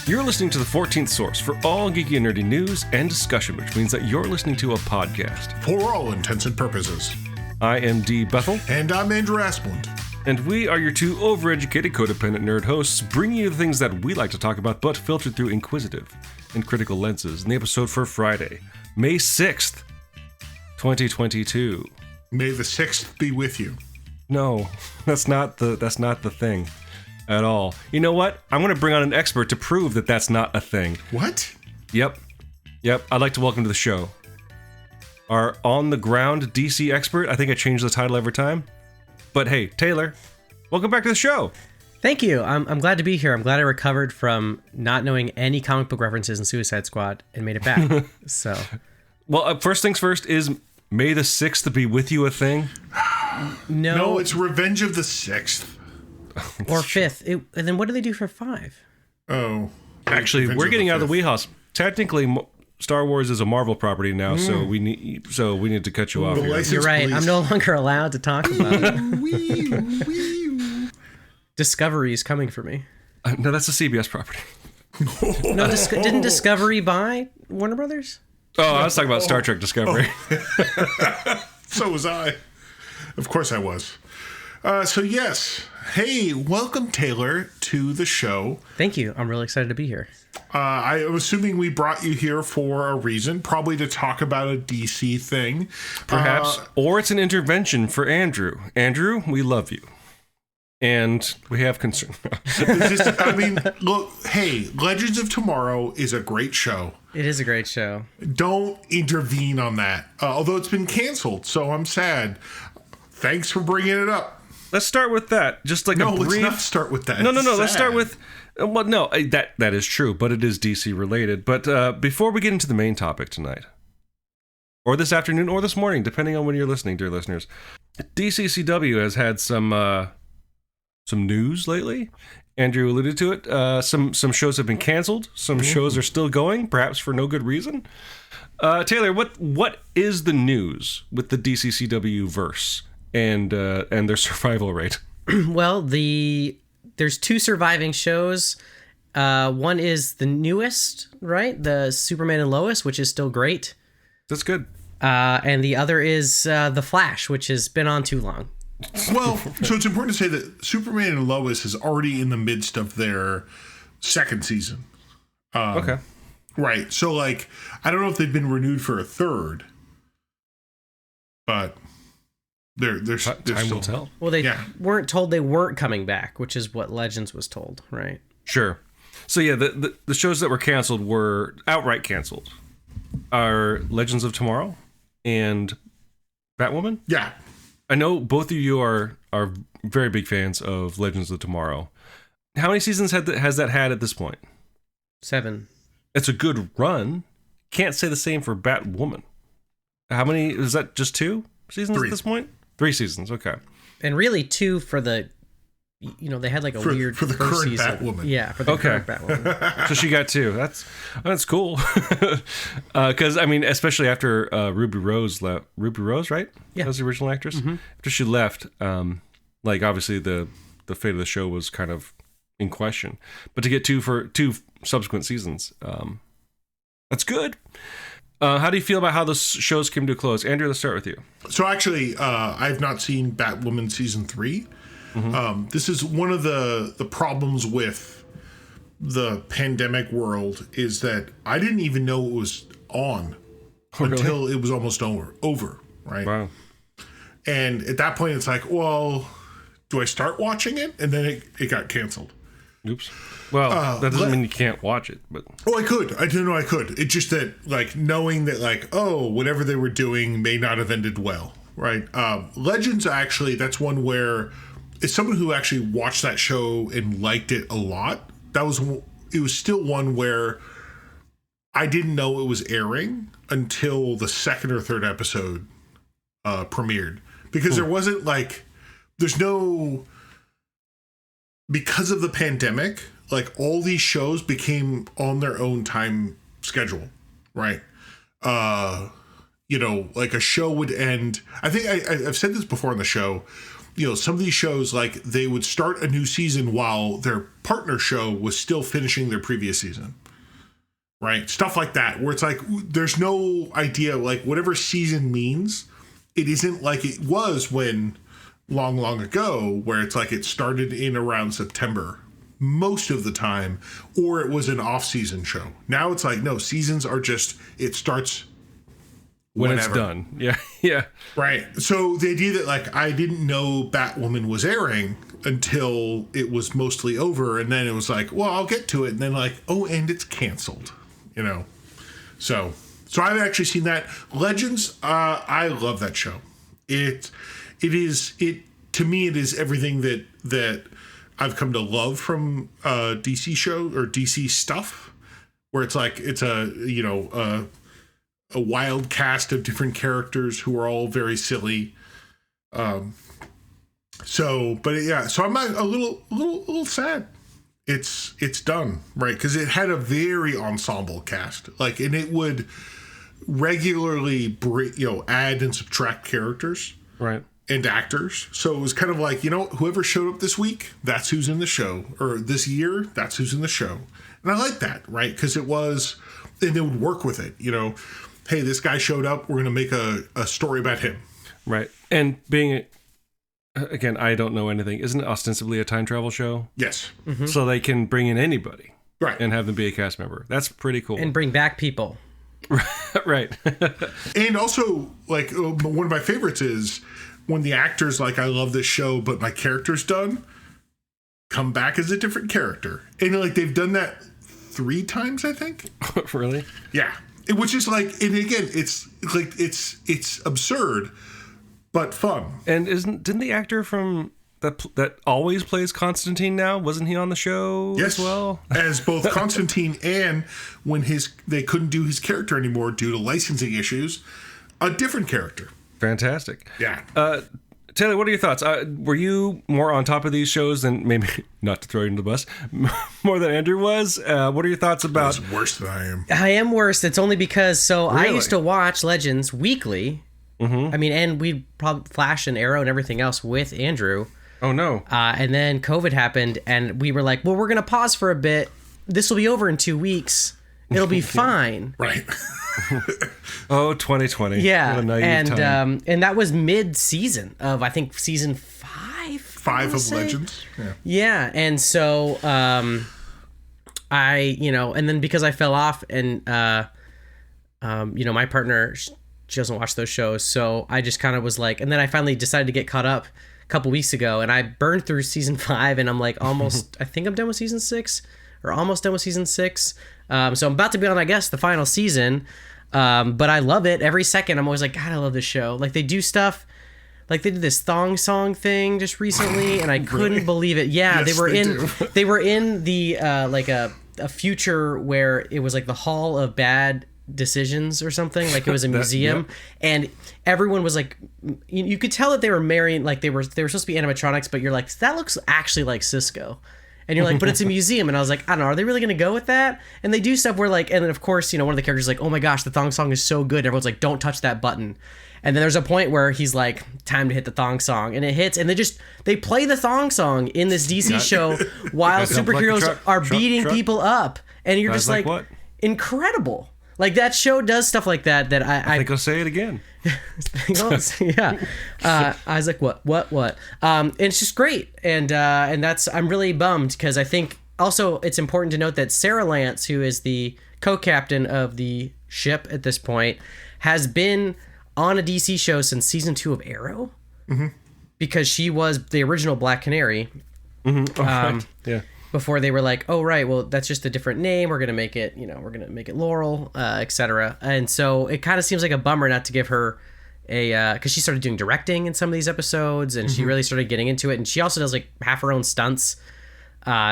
You're listening to the 14th Source for all geeky and nerdy news and discussion, which means that you're listening to a podcast. For all intents and purposes. I am D. Bethel. And I'm Andrew Asplund. And we are your two overeducated, codependent nerd hosts, bringing you the things that we like to talk about, but filtered through inquisitive and critical lenses in the episode for Friday, May 6th, 2022. May the 6th be with you. No, that's not the thing at all. You know what? I'm going to bring on an expert to prove that that's not a thing. What? Yep. I'd like to welcome to the show our on-the-ground DC expert. I think I change the title every time. But hey, Taylor, welcome back to the show. Thank you. I'm glad to be here. I'm glad I recovered from not knowing any comic book references in Suicide Squad and made it back. So, well, first things first, is May the 6th be with you a thing? No, it's Revenge of the 6th. Or 5th. And then what do they do for 5? Oh. Actually, Revenge we're getting out of the 5th. wheelhouse. Technically, Star Wars is a Marvel property now, so we need to cut you off The here. license, You're right. please. I'm no longer allowed to talk about it. Discovery is coming for me. No, that's a CBS property. No, didn't Discovery buy Warner Brothers? Oh, I was talking about Star Trek Discovery. So was I. Of course I was. So yes. Hey, welcome, Taylor, to the show. Thank you. I'm really excited to be here. I am assuming we brought you here for a reason, probably to talk about a DC thing. Perhaps. Or it's an intervention for Andrew. Andrew, we love you. And we have concern. Look, hey, Legends of Tomorrow is a great show. It is a great show. Don't intervene on that. Although it's been canceled, so I'm sad. Thanks for bringing it up. Let's start with that. Just like a brief... let's not start with that. No. It's Let's sad. start with... Well, no, that is true, but it is DC related. But before we get into the main topic tonight, or this afternoon, or this morning, depending on when you're listening, dear listeners, DCCW has had some news lately. Andrew alluded to it. Some shows have been canceled. Some shows are still going, perhaps for no good reason. Taylor, what is the news with the DCCW verse and their survival rate? Well, there's 2 surviving shows. One is the newest, right? The Superman and Lois, which is still great. That's good. And the other is The Flash, which has been on too long. Well, so it's important to say that Superman and Lois is already in the midst of their second season. Okay. Right. So, like, I don't know if they've been renewed for a third, but they're Time still... will tell. Well, they weren't told they weren't coming back, which is what Legends was told, right? Sure. So yeah, the shows that were canceled were outright canceled. Are Legends of Tomorrow and Batwoman? Yeah. I know both of you are very big fans of Legends of Tomorrow. How many seasons has that had at this point? 7. It's a good run. Can't say the same for Batwoman. How many? Is that just 2 seasons 3. at this point? 3 seasons. Okay. And really 2 for the, they had like a weird for the first current season. Batwoman. Yeah, for the current Batwoman. So she got 2. That's cool. Because I mean, especially after Ruby Rose left. Ruby Rose, right? Yeah, that was the original actress. Mm-hmm. After she left, like obviously the fate of the show was kind of in question. But to get 2 subsequent seasons, that's good. How do you feel about how the shows came to a close? Andrew, let's start with you. So actually, I've not seen Batwoman season 3. Mm-hmm. This is one of the problems with the pandemic world is that I didn't even know it was on until it was almost over, right? Wow. And at that point, it's like, well, do I start watching it? And then it got canceled. Oops. Well, that doesn't mean you can't watch it, but... Oh, I could. I didn't know I could. It's just that, like, knowing that, like, whatever they were doing may not have ended well, right? Legends, actually, that's one where... As someone who actually watched that show and liked it a lot, it was still one where I didn't know it was airing until the 2nd or 3rd episode premiered. Because there wasn't, like... Because of the pandemic, like, all these shows became on their own time schedule, right? like a show would end. I think I've said this before on the show. Some of these shows, like, they would start a new season while their partner show was still finishing their previous season. Right? Stuff like that, where it's like, there's no idea, like, whatever season means, it isn't like it was when long, long ago, where it's like it started in around September most of the time, or it was an off-season show. Now it's like, no, seasons are just, it starts when whenever. It's done. Yeah. Yeah. Right. So the idea that, like, I didn't know Batwoman was airing until it was mostly over, and then it was like, well, I'll get to it, and then like, oh, and it's canceled, So I've actually seen that. Legends, I love that show. To me, it is everything that I've come to love from DC show or DC stuff, where it's like, it's a wild cast of different characters who are all very silly. So I'm a little sad. It's done, right? Because it had a very ensemble cast, like, and it would regularly add and subtract characters, right, and actors. So it was kind of like, whoever showed up this week, that's who's in the show, or this year, that's who's in the show. And I like that, right? Because it was, and they would work with it, hey, this guy showed up, we're going to make a story about him. Right. And being, again, I don't know anything. Isn't it ostensibly a time travel show? Yes. Mm-hmm. So they can bring in anybody. Right. And have them be a cast member. That's pretty cool. And bring back people. Right. And also, like, one of my favorites is when the actors, like, I love this show, but my character's done, come back as a different character. And, like, they've done that 3 times, I think. Really? Yeah. Which is like, and again, it's like, it's absurd, but fun. And didn't the actor from that always plays Constantine now, wasn't he on the show as well? As both Constantine and when they couldn't do his character anymore due to licensing issues, a different character. Fantastic. Yeah. Taylor, what are your thoughts? Were you more on top of these shows than, maybe, not to throw you under the bus, more than Andrew was? What are your thoughts about... He's worse than I am. I am worse. It's only because, Really? I used to watch Legends weekly. Mm-hmm. I mean, and we'd probably Flash and Arrow and everything else with Andrew. Oh, no. And then COVID happened, and we were like, well, we're going to pause for a bit. This will be over in 2 weeks. It'll be fine. Right. Oh, 2020. Yeah. What a naive time. And that was mid-season of, I think, season 5. 5 of Legends. Yeah. Yeah. And so and then because I fell off and, my partner, she doesn't watch those shows. So I just kind of was like, and then I finally decided to get caught up a couple weeks ago, and I burned through season 5, and I'm like almost, I think I'm done with season 6 or almost done with season 6. So I'm about to be on, I guess, the final season. But I love it. Every second I'm always like, God, I love this show. Like, they do stuff, like they did this thong song thing just recently, and I couldn't believe it. Yeah, Yes, they were in the like a future where it was like the Hall of Bad Decisions or something, like it was a museum. Yep. And everyone was like, you could tell that they were marrying, like they were supposed to be animatronics, but you're like, that looks actually like Cisco. And you're like, but it's a museum. And I was like, I don't know, are they really going to go with that? And they do stuff where, like, and then of course, one of the characters is like, oh my gosh, the thong song is so good. Everyone's like, don't touch that button. And then there's a point where he's like, time to hit the thong song. And it hits, and they play the thong song in this DC show while superheroes are beating people up. And you're just like what? Incredible. Like, that show does stuff like that I think I'll say it again. Yeah. I was like, what? And it's just great. And I'm really bummed, because I think also it's important to note that Sarah Lance, who is the co-captain of the ship at this point, has been on a DC show since season 2 of Arrow, because she was the original Black Canary. Mm-hmm. Oh, right. Yeah. Before they were like, oh, right, well, that's just a different name. We're going to make it Laurel, etc. And so it kind of seems like a bummer not to give her because she started doing directing in some of these episodes, and she really started getting into it. And she also does like half her own stunts.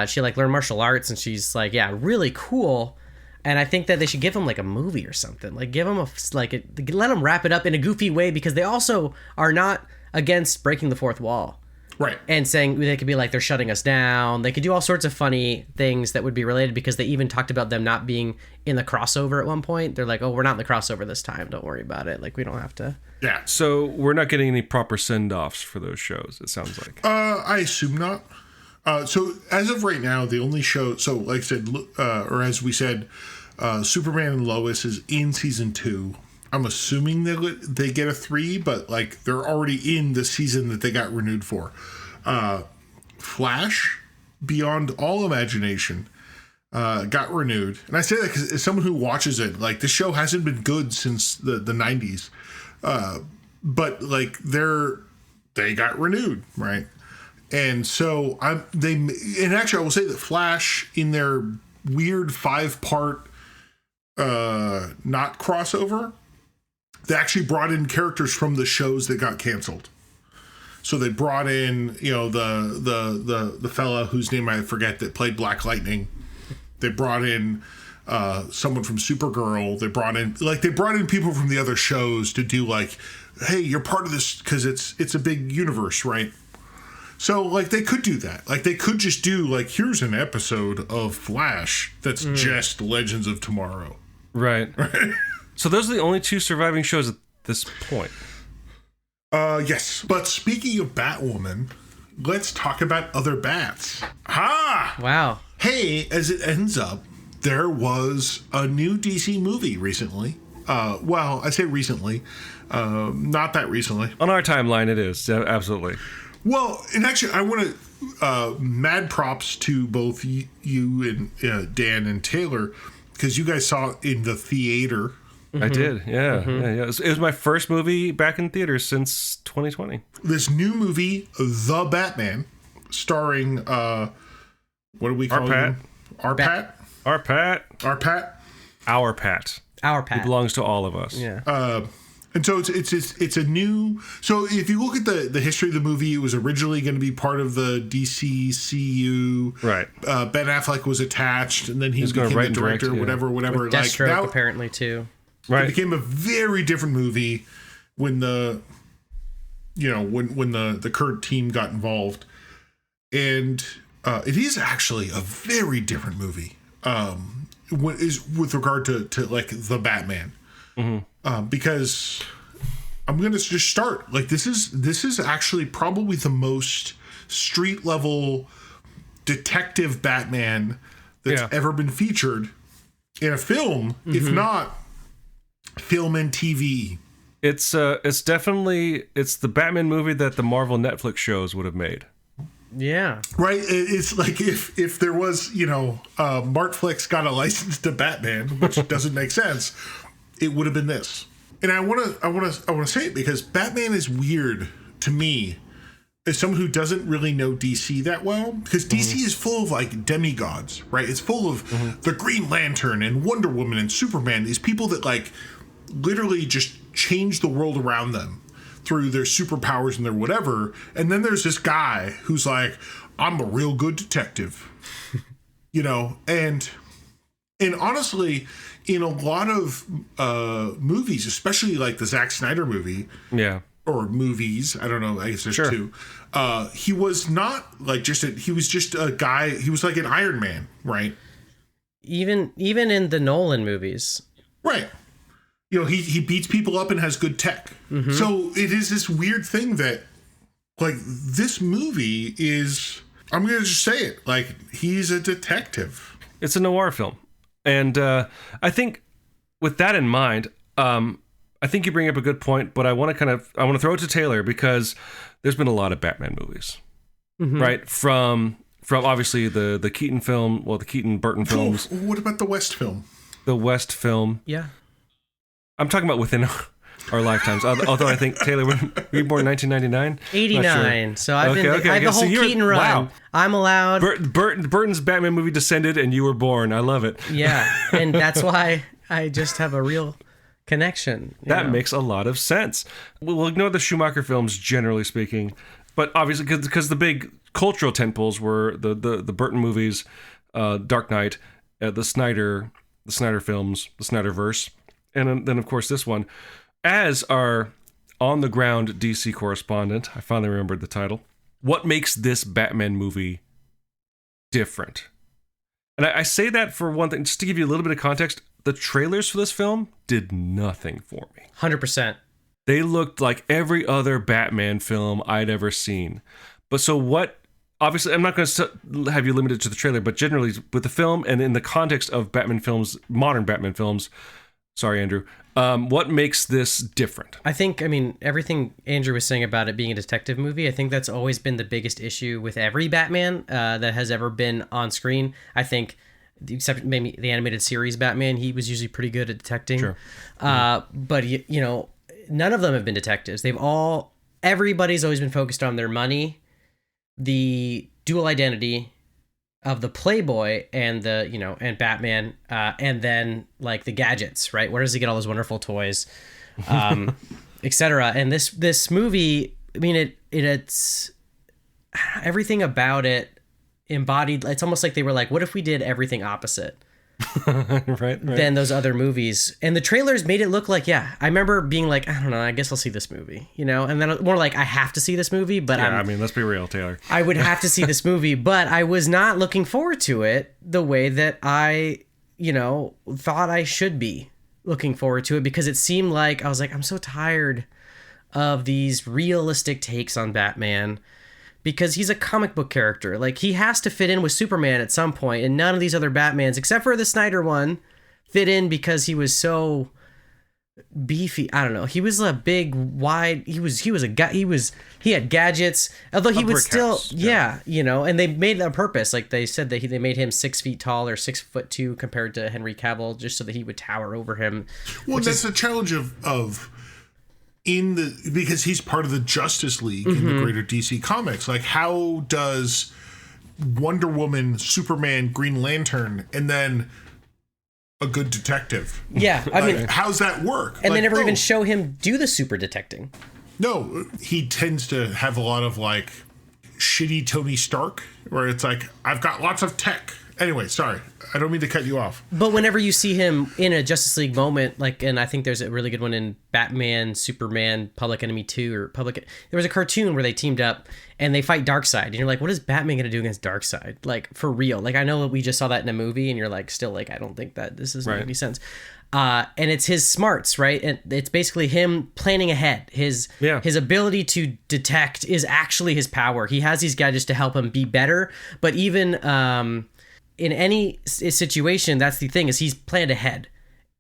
She like learned martial arts, and she's like, yeah, really cool. And I think that they should give them like a movie or something. Like, give them let them wrap it up in a goofy way, because they also are not against breaking the fourth wall. Right. And saying they could be like, they're shutting us down. They could do all sorts of funny things that would be related, because they even talked about them not being in the crossover at one point. They're like, oh, we're not in the crossover this time. Don't worry about it. Like, we don't have to. Yeah. So we're not getting any proper send-offs for those shows, it sounds like. I assume not. So as of right now, the only show, so like I said, or as we said, Superman and Lois is in season 2. I'm assuming they get a 3, but like they're already in the season that they got renewed for. Flash, beyond all imagination, got renewed. And I say that because as someone who watches it, like the show hasn't been good since the 90s. But like they got renewed, right? And so and actually I will say that Flash, in their weird 5-part not crossover, they actually brought in characters from the shows that got canceled. So they brought in, the fella whose name I forget that played Black Lightning. They brought in someone from Supergirl. They brought in people from the other shows to do like, hey, you're part of this, because it's a big universe, right? So like they could do that. Like they could just do like, here's an episode of Flash that's just Legends of Tomorrow. Right. So those are the only 2 surviving shows at this point. Yes. But speaking of Batwoman, let's talk about other bats. Ha! Wow. Hey, as it ends up, there was a new DC movie recently. Well, I say recently, not that recently. On our timeline, it is. Absolutely. Well, and actually, I want to mad props to both you and Dan and Taylor, because you guys saw it in the theater. I did, yeah. Yeah. It was my first movie back in theaters since 2020. This new movie, The Batman, starring, what do we call him? Our Pat? Our Pat. Our Pat? Our Pat. Our Pat. He belongs to all of us. Yeah. And so it's a new. So if you look at the history of the movie, it was originally going to be part of the DCCU. Right. Ben Affleck was attached, and then he became the director, whatever. With Deathstroke, like apparently too. Right. It became a very different movie when the current team got involved, and it is actually a very different movie. With regard to like the Batman. Because I'm gonna just start like this is actually probably the most street level detective Batman that's ever been featured in a film, if not film and TV. It's definitely the Batman movie that the Marvel Netflix shows would have made. Yeah. Right. It's like if there was, Martflix got a license to Batman, which doesn't make sense, it would have been this. And I want to say it because Batman is weird to me as someone who doesn't really know DC that well, because DC is full of like demigods, right? It's full of the Green Lantern and Wonder Woman and Superman, these people that like literally just change the world around them through their superpowers and their whatever. And then there's this guy who's like, I'm a real good detective, and honestly, in a lot of movies, especially like the Zack Snyder movie, or movies, I don't know, I guess there's 2. He was not like he was just a guy. He was like an Iron Man, right? Even in the Nolan movies, right? He beats people up and has good tech. So it is this weird thing that, like, this movie is. I'm gonna just say it. Like, he's a detective. It's a noir film. And I think with that in mind, I think you bring up a good point, but I want to throw it to Taylor because there's been a lot of Batman movies, right? From obviously the Keaton film, the Keaton Burton films. What about the West film? The West film. Yeah. I'm talking about within our lifetimes. Although I think Taylor, were you born 1999? 89. Sure. So I have the whole Keaton run. Wow. I'm allowed. Burton's Batman movie descended, and you were born. I love it. Yeah, and that's why I just have a real connection. That makes a lot of sense. We'll ignore the Schumacher films, generally speaking, but obviously because the big cultural tentpoles were the Burton movies, Dark Knight, the Snyder films, the Snyderverse, and then of course this one. As our on-the-ground DC correspondent, I finally remembered the title, what makes this Batman movie different. And I say that for one thing, just to give you a little bit of context, the trailers for this film did nothing for me. 100%. They looked like every other Batman film I'd ever seen. But so what, obviously, I'm not going to have you limited to the trailer, but generally with the film and in the context of Batman films, modern Batman films, sorry, Andrew, what makes this different? I think, everything Andrew was saying about it being a detective movie, I think that's always been the biggest issue with every Batman that has ever been on screen. I think, except maybe the animated series Batman, he was usually pretty good at detecting. Sure. But, none of them have been detectives. Everybody's always been focused on their money, the dual identity of the Playboy and and Batman, and then like the gadgets, right? Where does he get all those wonderful toys, etc. And this movie, it's everything about it embodied. It's almost like they were like, what if we did everything opposite? right. Than those other movies. And the trailers made it look like, I remember being like, I don't know, I guess I'll see this movie, and then more like, I have to see this movie, but let's be real, Taylor. I would have to see this movie, but I was not looking forward to it the way that I, thought I should be looking forward to it, because it seemed like, I was like, I'm so tired of these realistic takes on Batman, because he's a comic book character. Like, he has to fit in with Superman at some point, and none of these other Batmans, except for the Snyder one, fit in because he was so beefy. I don't know. He was a big, wide. He had gadgets. Although he would still, house. And they made it on purpose. Like, they said that they made him 6 feet tall or 6'2" compared to Henry Cavill, just so that he would tower over him. Well, that's the challenge of. Because he's part of the Justice League in the greater DC comics. Like, how does Wonder Woman, Superman, Green Lantern, and then a good detective? Yeah, how's that work? And they never even show him do the super detecting. No, he tends to have a lot of like shitty Tony Stark, where it's like, I've got lots of tech. Anyway, sorry, I don't mean to cut you off. But whenever you see him in a Justice League moment, like, and I think there's a really good one in Batman, Superman, Public Enemy 2, there was a cartoon where they teamed up and they fight Darkseid, and you're like, what is Batman gonna do against Darkseid? Like, for real. Like, I know that we just saw that in a movie, and you're like, still like, I don't think that this doesn't make any sense. And it's his smarts, right? And it's basically him planning ahead. His ability to detect is actually his power. He has these gadgets to help him be better, but even in any situation, that's the thing, is he's planned ahead.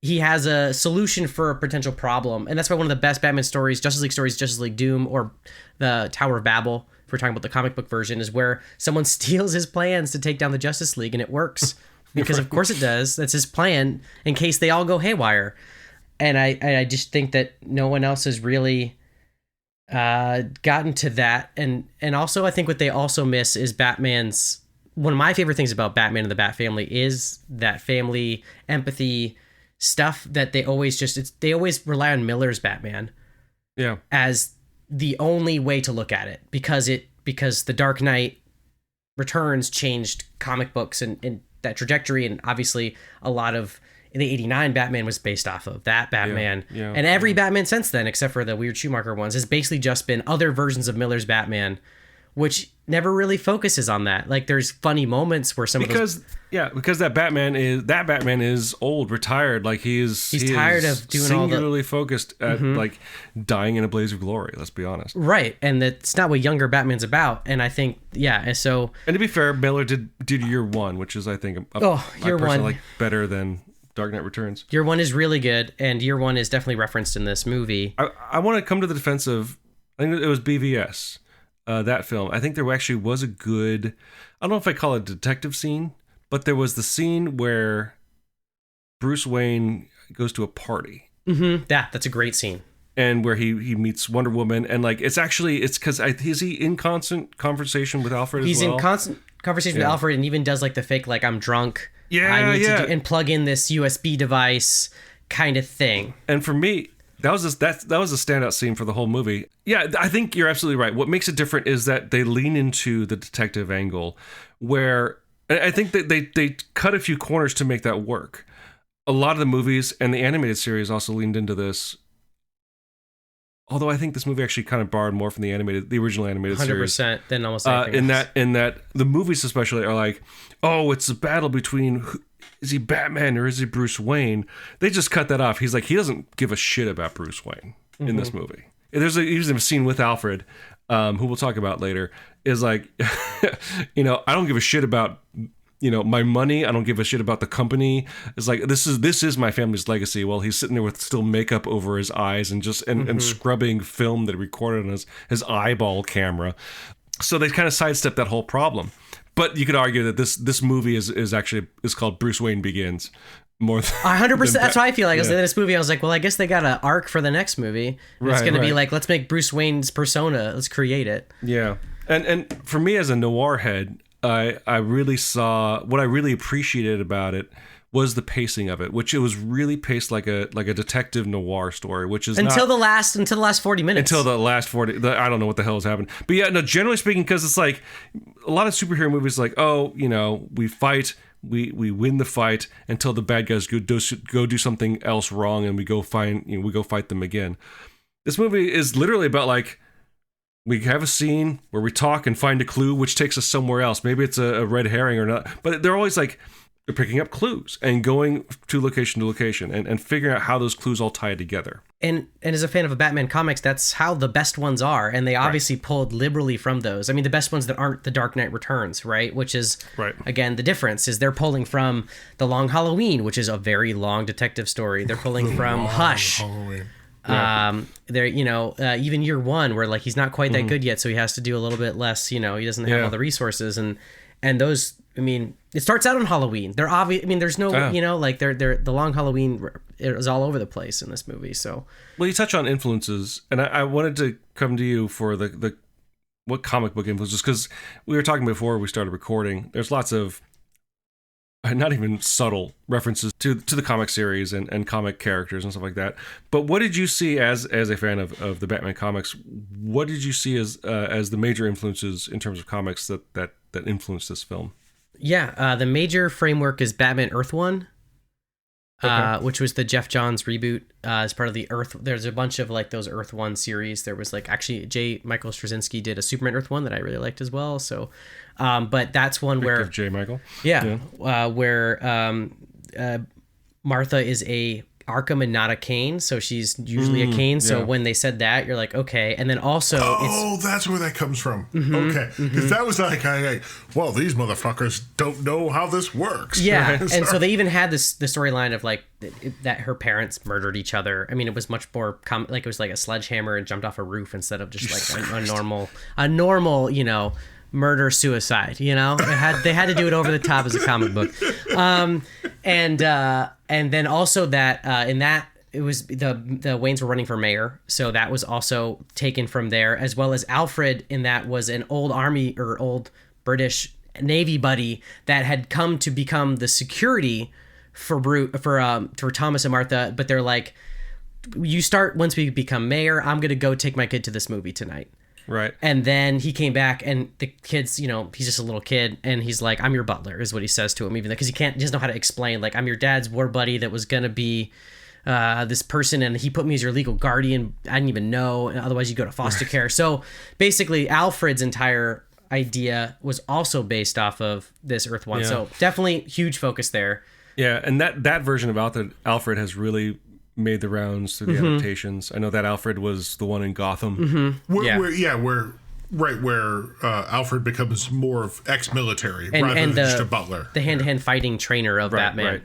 He has a solution for a potential problem. And that's why one of the best Batman stories, Justice League Doom, or the Tower of Babel, if we're talking about the comic book version, is where someone steals his plans to take down the Justice League, and it works. Because of course it does. That's his plan, in case they all go haywire. And I just think that no one else has really gotten to that. And also, I think what they also miss is Batman's... One of my favorite things about Batman and the Bat family is that family empathy stuff that they always they always rely on Miller's Batman as the only way to look at it, because the Dark Knight Returns changed comic books and that trajectory, and obviously a lot of the 89 Batman was based off of that Batman. And every Batman since then, except for the weird Schumacher ones, has basically just been other versions of Miller's Batman, which never really focuses on that. Like, there's funny moments where because that Batman is old, retired. Like, he's tired of doing singularly focused at like dying in a blaze of glory. Let's be honest. Right, and that's not what younger Batman's about. And I think and to be fair, Miller did Year One, which is, I think, Year One, like, better than Dark Knight Returns. Year One is really good, and Year One is definitely referenced in this movie. I want to come to the defense of, I think it was BVS. That film, I think there actually was a good, I don't know if I call it a detective scene, but there was the scene where Bruce Wayne goes to a party. That's a great scene. And where he meets Wonder Woman, and like, it's because is he in constant conversation with Alfred as well? He's in constant conversation with Alfred, and even does like the fake, like, I'm drunk. And plug in this USB device kind of thing. And for me, that was a standout scene for the whole movie. Yeah, I think you're absolutely right. What makes it different is that they lean into the detective angle, where I think that they cut a few corners to make that work. A lot of the movies and the animated series also leaned into this. Although I think this movie actually kind of borrowed more from the original animated series. 100% than almost anything in that the movies especially are like, oh, it's a battle between is he Batman or is he Bruce Wayne? They just cut that off. He's like, he doesn't give a shit about Bruce Wayne in this movie. There's a scene with Alfred, who we'll talk about later, is like, I don't give a shit about my money. I don't give a shit about the company. It's like, this is my family's legacy. Well, he's sitting there with still makeup over his eyes and just and scrubbing film that he recorded on his eyeball camera. So they kind of sidestepped that whole problem. But you could argue that this movie is actually called Bruce Wayne Begins. More than 100%. That's what I feel like. I was in this movie. I was like, well, I guess they got an arc for the next movie. It's going to be like, let's make Bruce Wayne's persona. Let's create it. Yeah. And for me as a noir head, I really saw what I really appreciated about it was the pacing of it, which it was really paced like a detective noir story, which is until the last 40 minutes. Until the last 40, I don't know what the hell has happened. But yeah, no, generally speaking, because it's like a lot of superhero movies, like, oh, we fight, we win the fight until the bad guys go do something else wrong, and we go fight them again. This movie is literally about like, we have a scene where we talk and find a clue, which takes us somewhere else. Maybe it's a red herring or not, but they're always like, they're picking up clues and going to location and figuring out how those clues all tie together. And as a fan of a Batman comics, that's how the best ones are. And they obviously pulled liberally from those. I mean, the best ones that aren't the Dark Knight Returns, right? Which is, again, the difference is they're pulling from The Long Halloween, which is a very long detective story. They're pulling from Hush. Halloween. Yeah. There, even Year One, where like he's not quite that good yet, so he has to do a little bit less. He doesn't have all the resources, and those. I mean, it starts out on Halloween. They're obvious. I mean, there's no, they're the Long Halloween is all over the place in this movie. So, well, you touch on influences, and I wanted to come to you for the what comic book influences, because we were talking before we started recording. There's lots of not even subtle references to the comic series and comic characters and stuff like that. But what did you see as a fan of the Batman comics? What did you see as the major influences in terms of comics that influenced this film? Yeah, the major framework is Batman Earth One, which was the Jeff Johns reboot as part of the Earth. There's a bunch of like those Earth One series. There was like actually J. Michael Straczynski did a Superman Earth One that I really liked as well. So, but that's one where J. Michael, where Martha is a Arkham and not a Kane, so she's usually a Kane. So when they said that, you're like, okay. And then also, that's where that comes from. Okay, because that was like, well, these motherfuckers don't know how this works. Yeah, right? And so they even had the storyline of like that her parents murdered each other. I mean, it was much more like it was like a sledgehammer and jumped off a roof instead of just like a normal, murder suicide. They had to do it over the top as a comic book. And then also that in that it was the Waynes were running for mayor, so that was also taken from there, as well as Alfred in that was an old army or old British Navy buddy that had come to become the security for Thomas and Martha, but they're like, you start once we become mayor, I'm gonna go take my kid to this movie tonight. Right. And then he came back and the kid's, he's just a little kid and he's like, I'm your butler is what he says to him, even though, because he doesn't know how to explain, like, I'm your dad's war buddy that was going to be this person and he put me as your legal guardian. I didn't even know. Otherwise you go to foster care. So basically Alfred's entire idea was also based off of this Earth One. Yeah. So definitely huge focus there. Yeah. And that version of Alfred has really made the rounds through the adaptations. I know that Alfred was the one in Gotham. Where Alfred becomes more of ex-military rather than just a butler. The hand-to-hand fighting trainer of Batman. Right.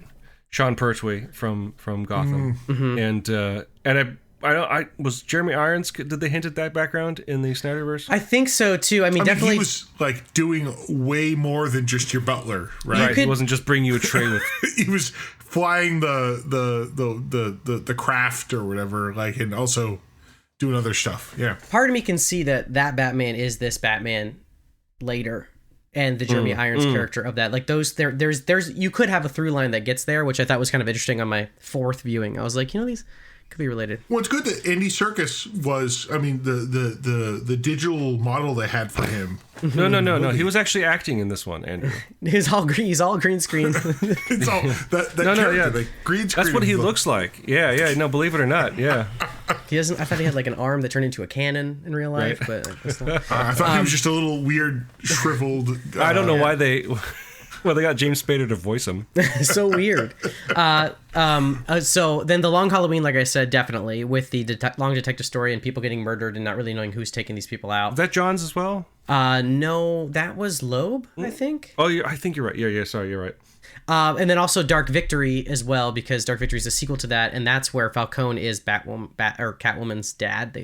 Sean Pertwee from Gotham. And I was Jeremy Irons. Did they hint at that background in the Snyderverse? I think so too. I mean, definitely he was like doing way more than just your butler, right? He wasn't just bringing you a tray with. He was flying the craft or whatever, like, and also doing other stuff. Yeah. Part of me can see that Batman is this Batman later, and the Jeremy Irons character of that. Like there's you could have a through line that gets there, which I thought was kind of interesting on my fourth viewing. I was like, these could be related. Well, it's good that Andy Serkis was. I mean, the digital model they had for him. No. He was actually acting in this one, Andrew. He's all green screen. It's all that the green screen. That's what he looks like. Yeah. No, believe it or not, yeah. He doesn't. I thought he had like an arm that turned into a cannon in real life, but that's not. I thought he was just a little weird, shriveled. I don't know why they got James Spader to voice him. So weird. So then the Long Halloween, like I said, definitely with the long detective story and people getting murdered and not really knowing who's taking these people out. Is that John's as well? No, that was Loeb, I think. Oh, I think you're right. Yeah. Sorry, you're right. And then also Dark Victory as well, because Dark Victory is a sequel to that, and that's where Falcone is Catwoman's dad. They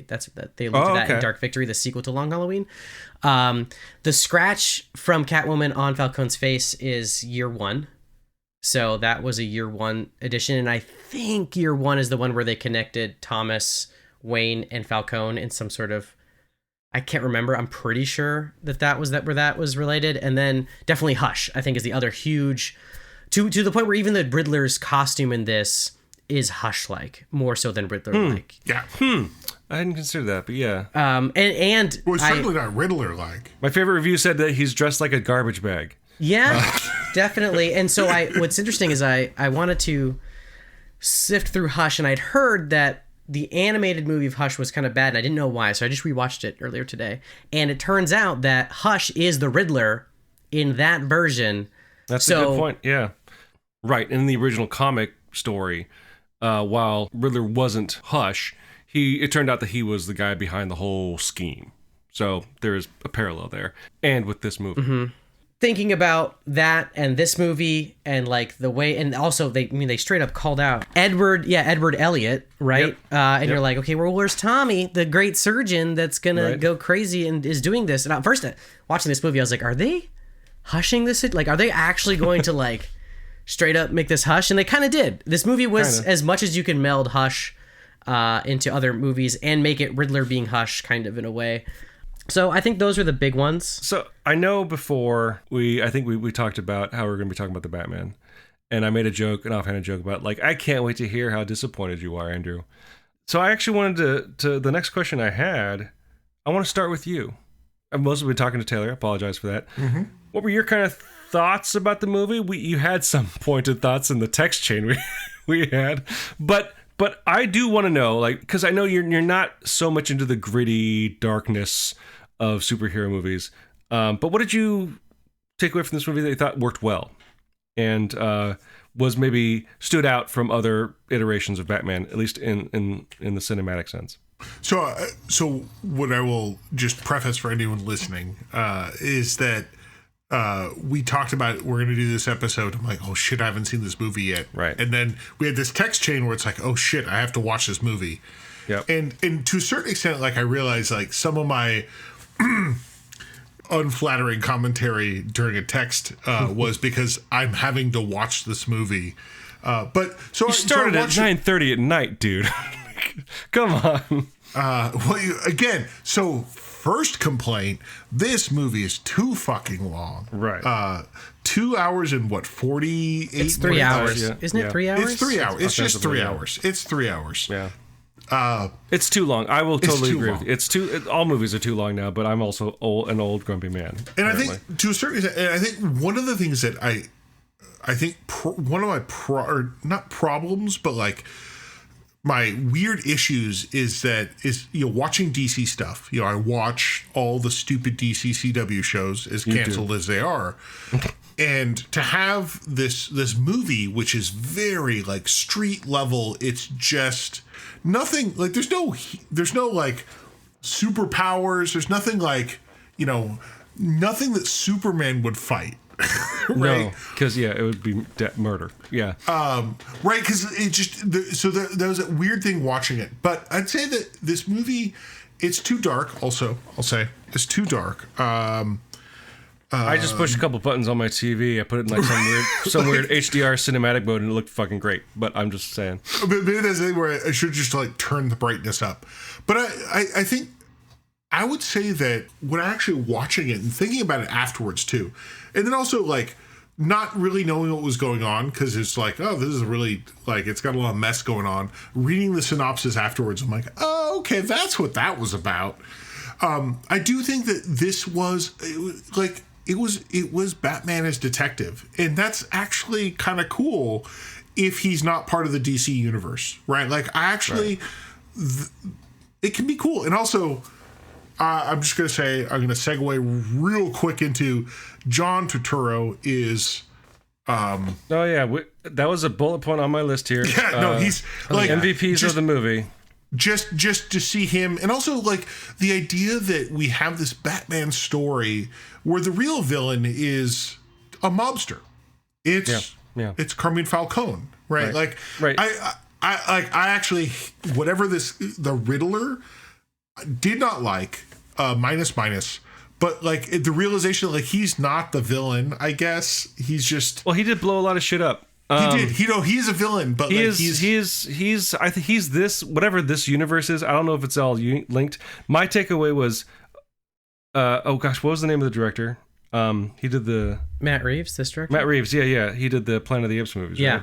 allude to that in Dark Victory, the sequel to Long Halloween. The scratch from Catwoman on Falcone's face is year 1. So that was a year 1 edition, and I think year 1 is the one where they connected Thomas, Wayne, and Falcone in some sort of, I can't remember. I'm pretty sure that was related. And then definitely Hush, I think, is the other huge, to the point where even the Riddler's costume in this is Hush-like, more so than Riddler-like. Yeah. I hadn't considered that, but yeah. And well, it's certainly not Riddler-like. My favorite review said that he's dressed like a garbage bag. Yeah, definitely. And so what's interesting is I wanted to sift through Hush, and I'd heard that the animated movie of Hush was kind of bad, and I didn't know why, so I just rewatched it earlier today. And it turns out that Hush is the Riddler in that version. That's a good point, yeah. Right, in the original comic story, while Riddler wasn't Hush, it turned out that he was the guy behind the whole scheme. So there is a parallel there. And with this movie. Mm-hmm. Thinking about that and this movie and like the way, and also they straight up called out Edward Elliot, right? Yep. And you're like, okay, well, where's Tommy, the great surgeon that's gonna go crazy and is doing this? And at first, watching this movie, I was like, are they hushing this? Like, are they actually going to like straight up make this Hush? And they kind of did. This movie was as much as you can meld Hush into other movies and make it Riddler being Hush kind of in a way. So I think those are the big ones. So I know before I think we talked about how we're going to be talking about the Batman, and I made an offhanded joke about like, I can't wait to hear how disappointed you are, Andrew. So I actually wanted to the next question I want to start with you. I've mostly been talking to Taylor. I apologize for that. Mm-hmm. What were your kind of thoughts about the movie? You had some pointed thoughts in the text chain we had, but I do want to know, like, because I know you're not so much into the gritty darkness of superhero movies. But what did you take away from this movie that you thought worked well and was maybe stood out from other iterations of Batman, at least in the cinematic sense? So what I will just preface for anyone listening is that we talked about we're going to do this episode. I'm like, oh shit, I haven't seen this movie yet. Right. And then we had this text chain where it's like, oh shit, I have to watch this movie. Yep. And to a certain extent, like I realized like some of my unflattering commentary during a text was because I'm having to watch this movie. But so you started at 9:30 at night, dude. Come on. So first complaint, this movie is too fucking long. Right. 2 hours and 48 It's 3 hours. Yeah. Isn't it 3 hours? It's 3 hours. It's just 3 hours. It's 3 hours. Yeah. It's too long. I will totally agree with you. It's all movies are too long now, but I'm also an old grumpy man. And apparently. I think to a certain extent, and I think one of the things that I think one of my not problems, but like my weird issues is watching DC stuff. I watch all the stupid DCCW shows, as canceled as they are. And to have this movie, which is very like street level, it's just nothing like there's no like superpowers. There's nothing like, nothing that Superman would fight. Right? No, because it would be murder. Yeah. Right, because it just there was a weird thing watching it. But I'd say that this movie, it's too dark. Also, I'll say it's too dark. I just pushed a couple buttons on my TV. I put it in like some weird HDR cinematic mode, and it looked fucking great. But I'm just saying. But maybe that's the thing where I should just like turn the brightness up. But I think I would say that when I'm actually watching it and thinking about it afterwards too, and then also like not really knowing what was going on because it's like, oh, this is really like it's got a lot of mess going on. Reading the synopsis afterwards, I'm like, oh, okay, that's what that was about. I do think that this was like. It was Batman as detective, and that's actually kind of cool if he's not part of the DC universe, right? Like I actually it can be cool. And also, I'm just going to say, I'm going to segue real quick into John Turturro is... oh, yeah. That was a bullet point on my list here. Yeah, no, he's like... MVPs of the movie. Just to see him, and also like the idea that we have this Batman story where the real villain is a mobster. It's Carmine Falcone, right? Like, right. I actually, whatever the Riddler did not like, minus, but like the realization, like he's not the villain. I guess he's just. Well, he did blow a lot of shit up. He did. He's a villain, but he's. I think he's this. Whatever this universe is, I don't know if it's all linked. My takeaway was, oh gosh, what was the name of the director? He did the Matt Reeves, this director. Matt Reeves, yeah. He did the Planet of the Apes movies. Yeah.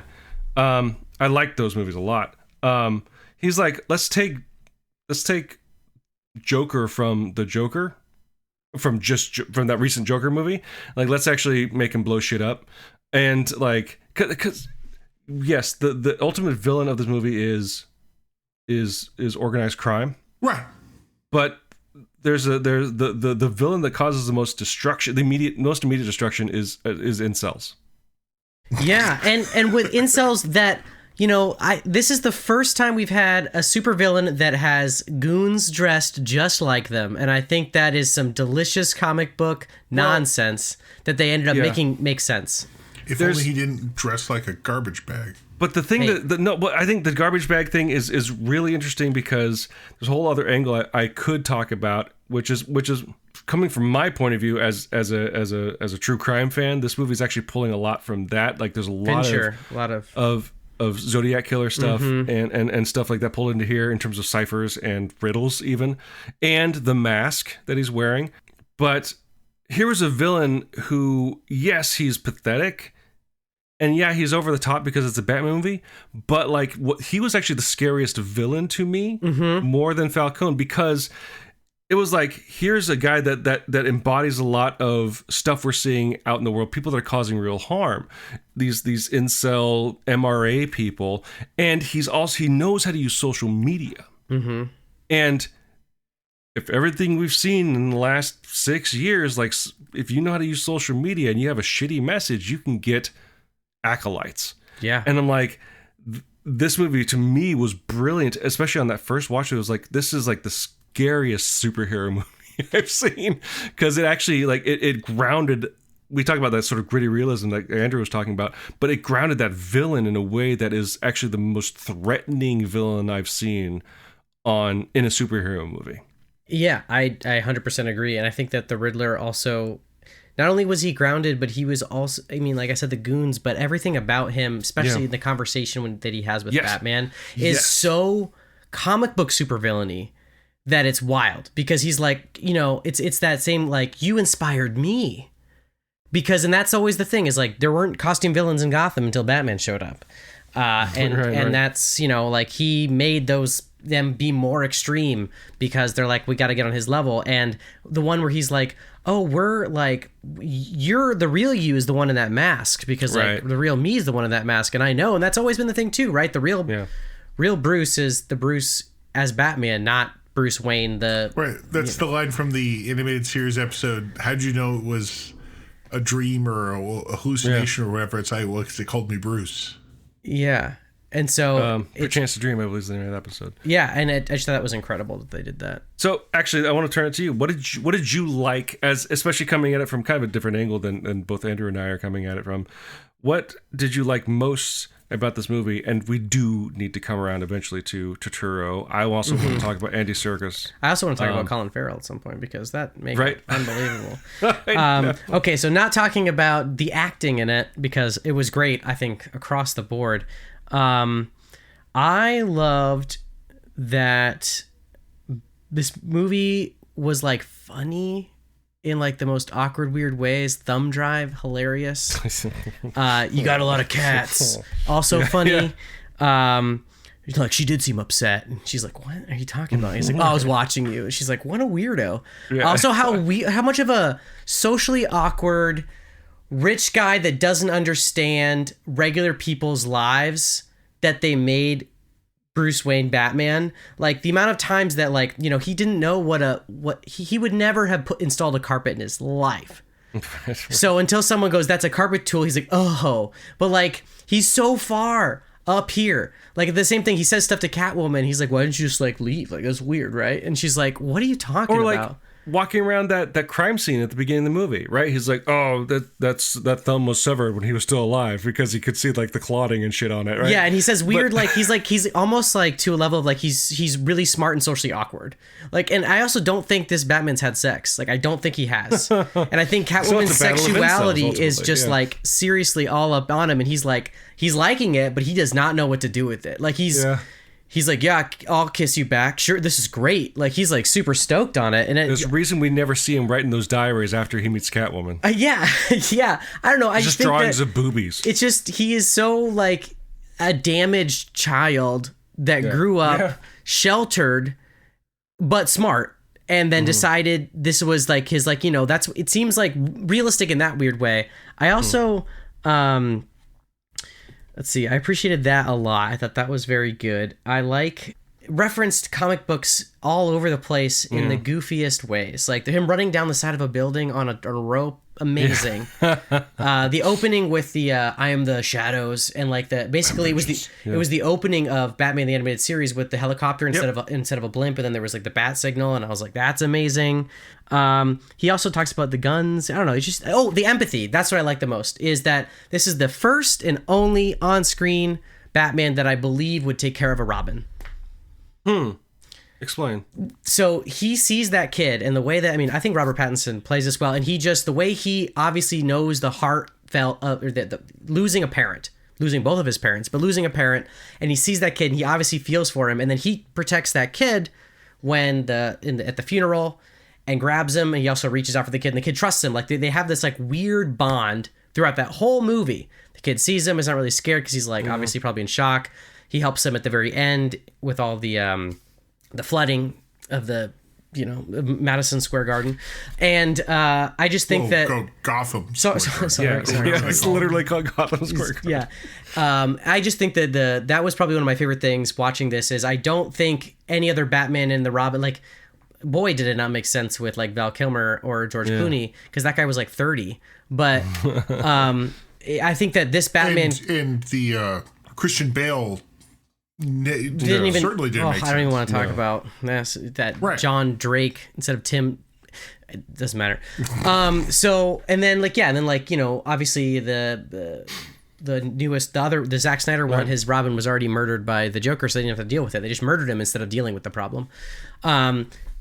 Right? I liked those movies a lot. He's like, let's take Joker from the Joker, from that recent Joker movie. Like, let's actually make him blow shit up. And like, because yes, the ultimate villain of this movie is organized crime, right? But there's the villain that causes the most destruction, most immediate destruction is incels. Yeah, and with incels that, you know, this is the first time we've had a supervillain that has goons dressed just like them, and I think that is some delicious comic book nonsense that they ended up making make sense. If only he didn't dress like a garbage bag. But the thing but I think the garbage bag thing is really interesting because there's a whole other angle I could talk about, which is coming from my point of view as a true crime fan. This movie is actually pulling a lot from that. Like there's a lot of Zodiac killer stuff and stuff like that pulled into here in terms of ciphers and riddles even, and the mask that he's wearing. But here was a villain who, yes, he's pathetic. And yeah, he's over the top because it's a Batman movie, but like he was actually the scariest villain to me, more than Falcone, because it was like, here's a guy that embodies a lot of stuff we're seeing out in the world, people that are causing real harm, these incel MRA people, and he knows how to use social media, and if everything we've seen in the last 6 years, like if you know how to use social media and you have a shitty message, you can get acolytes. Yeah. And I'm like, this movie to me was brilliant, especially on that first watch. It was like, this is like the scariest superhero movie I've seen, because it actually like it grounded. We talk about that sort of gritty realism that Andrew was talking about, but it grounded that villain in a way that is actually the most threatening villain I've seen in a superhero movie. Yeah, I 100% agree. And I think that the Riddler also, not only was he grounded, but he was also, I mean, like I said, the goons, but everything about him, especially in the conversation that he has with Batman, is so comic book supervillainy that it's wild. Because he's like, you know, it's that same, like, you inspired me. Because, and that's always the thing, is like, there weren't costume villains in Gotham until Batman showed up. And that's, you know, like, he made them be more extreme because they're like, we got to get on his level. And the one where he's like, oh, we're like, you're the real you is the one in that mask, because like the real me is the one in that mask. And I know, and that's always been the thing too, right? The real Bruce is the Bruce as Batman, not Bruce Wayne. That's the line from the animated series episode. How'd you know it was a dream or a hallucination or whatever? It's like, well, because they called me Bruce. Yeah. And so A Chance to Dream, I believe, is the name of that episode. Yeah, and I just thought that was incredible that they did that. So actually, I want to turn it to you. What did you like, as especially coming at it from kind of a different angle than both Andrew and I are coming at it from? What did you like most about this movie? And we do need to come around eventually to Turturro. I also want to talk about Andy Serkis. I also want to talk about Colin Farrell at some point, because that makes it unbelievable. Okay, so not talking about the acting in it, because it was great, I think, across the board. I loved that this movie was like funny in like the most awkward, weird ways. Thumb drive, hilarious. You got a lot of cats. Also funny. Like, she did seem upset, and she's like, "What are you talking about?" He's like, "Oh, I was watching you." And she's like, "What a weirdo." Yeah. Also, how much of a socially awkward rich guy that doesn't understand regular people's lives that they made Bruce Wayne Batman. Like the amount of times that like, you know, he didn't know he would never have installed a carpet in his life. So until someone goes, that's a carpet tool, he's like, oh, but like he's so far up here. Like the same thing, he says stuff to Catwoman. He's like, why didn't you just like leave? Like that's weird, right? And she's like, what are you talking about? Walking around that crime scene at the beginning of the movie, right? He's like, oh, that thumb was severed when he was still alive because he could see like the clotting and shit on it, right? Yeah, and he says weird, he's almost like to a level of like he's really smart and socially awkward. Like, and I also don't think this Batman's had sex. Like, I don't think he has. And I think Catwoman's sexuality is just like seriously all up on him, and he's liking it, but he does not know what to do with it. Like He's like, yeah, I'll kiss you back. Sure, this is great. Like, he's like super stoked on it. And there's a reason we never see him writing those diaries after he meets Catwoman. Yeah. I don't know. I just think drawings of boobies. It's just, he is so like a damaged child that grew up sheltered, but smart. And then decided this was like his, like, you know, it seems like realistic in that weird way. I also, let's see. I appreciated that a lot. I thought that was very good. I referenced comic books all over the place in the goofiest ways. Like him running down the side of a building on a rope. Amazing. The opening with the I am the shadows, and like basically it was the opening of Batman the Animated Series with the helicopter instead of a blimp, and then there was like the bat signal, and I was like, that's amazing. He also talks about the guns. I don't know. It's just the empathy. That's what I like the most, is that this is the first and only on-screen Batman that I believe would take care of a Robin. Explain. So he sees that kid, and the way that, I mean, I think Robert Pattinson plays this well, and the way he obviously knows the heartfelt or the losing a parent, losing both of his parents, but losing a parent, and he sees that kid, and he obviously feels for him, and then he protects that kid when at the funeral, and grabs him, and he also reaches out for the kid, and the kid trusts him. Like they have this like weird bond throughout that whole movie. The kid sees him, is not really scared because he's like obviously probably in shock. He helps him at the very end with all the flooding of the, you know, Madison Square Garden. And I just think that Gotham. Sorry. It's literally called Gotham Square Garden. Yeah. I just think that that was probably one of my favorite things watching this, is I don't think any other Batman and the Robin, like, boy, did it not make sense with like Val Kilmer or George Clooney, because that guy was like 30. But I think that this Batman and the Christian Bale certainly didn't make sense. I don't even want to talk about that. Right. John Drake instead of Tim. It doesn't matter. So, and then like, yeah, and then like, you know, obviously the Zack Snyder one, his Robin was already murdered by the Joker, so they didn't have to deal with it. They just murdered him instead of dealing with the problem.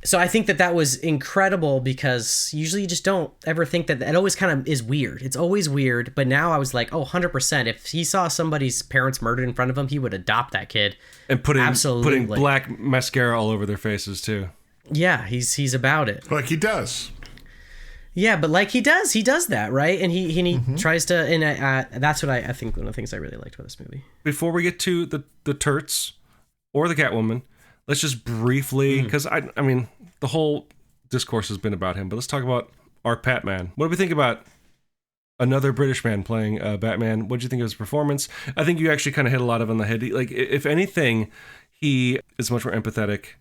So I think that was incredible, because usually you just don't ever think that. It always kind of is weird. It's always weird. But now I was like, 100%. If he saw somebody's parents murdered in front of him, he would adopt that kid. And putting black mascara all over their faces too. Yeah, he's about it. Like he does. Yeah, but like he does that, right? And he tries to, and that's what I think one of the things I really liked about this movie. Before we get to the Turts or the Catwoman, let's just briefly, because I mean, the whole discourse has been about him, but let's talk about our Patman. What do we think about another British man playing Batman? What do you think of his performance? I think you actually kind of hit a lot of on the head. Like, if anything, he is much more empathetic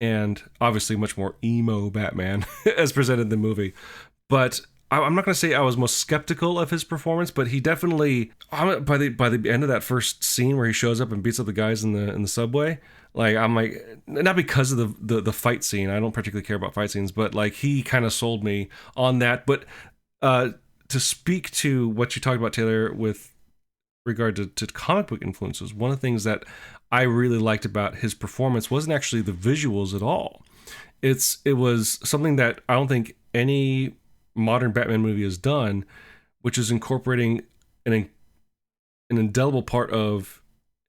and obviously much more emo Batman as presented in the movie. But I'm not going to say I was most skeptical of his performance, but he definitely, by the end of that first scene where he shows up and beats up the guys in the subway, like, I'm like, not because of the fight scene. I don't particularly care about fight scenes, but like, he kind of sold me on that. But to speak to what you talked about, Taylor, with regard to comic book influences, one of the things that I really liked about his performance wasn't actually the visuals at all. It was something that I don't think any modern Batman movie has done, which is incorporating an indelible part of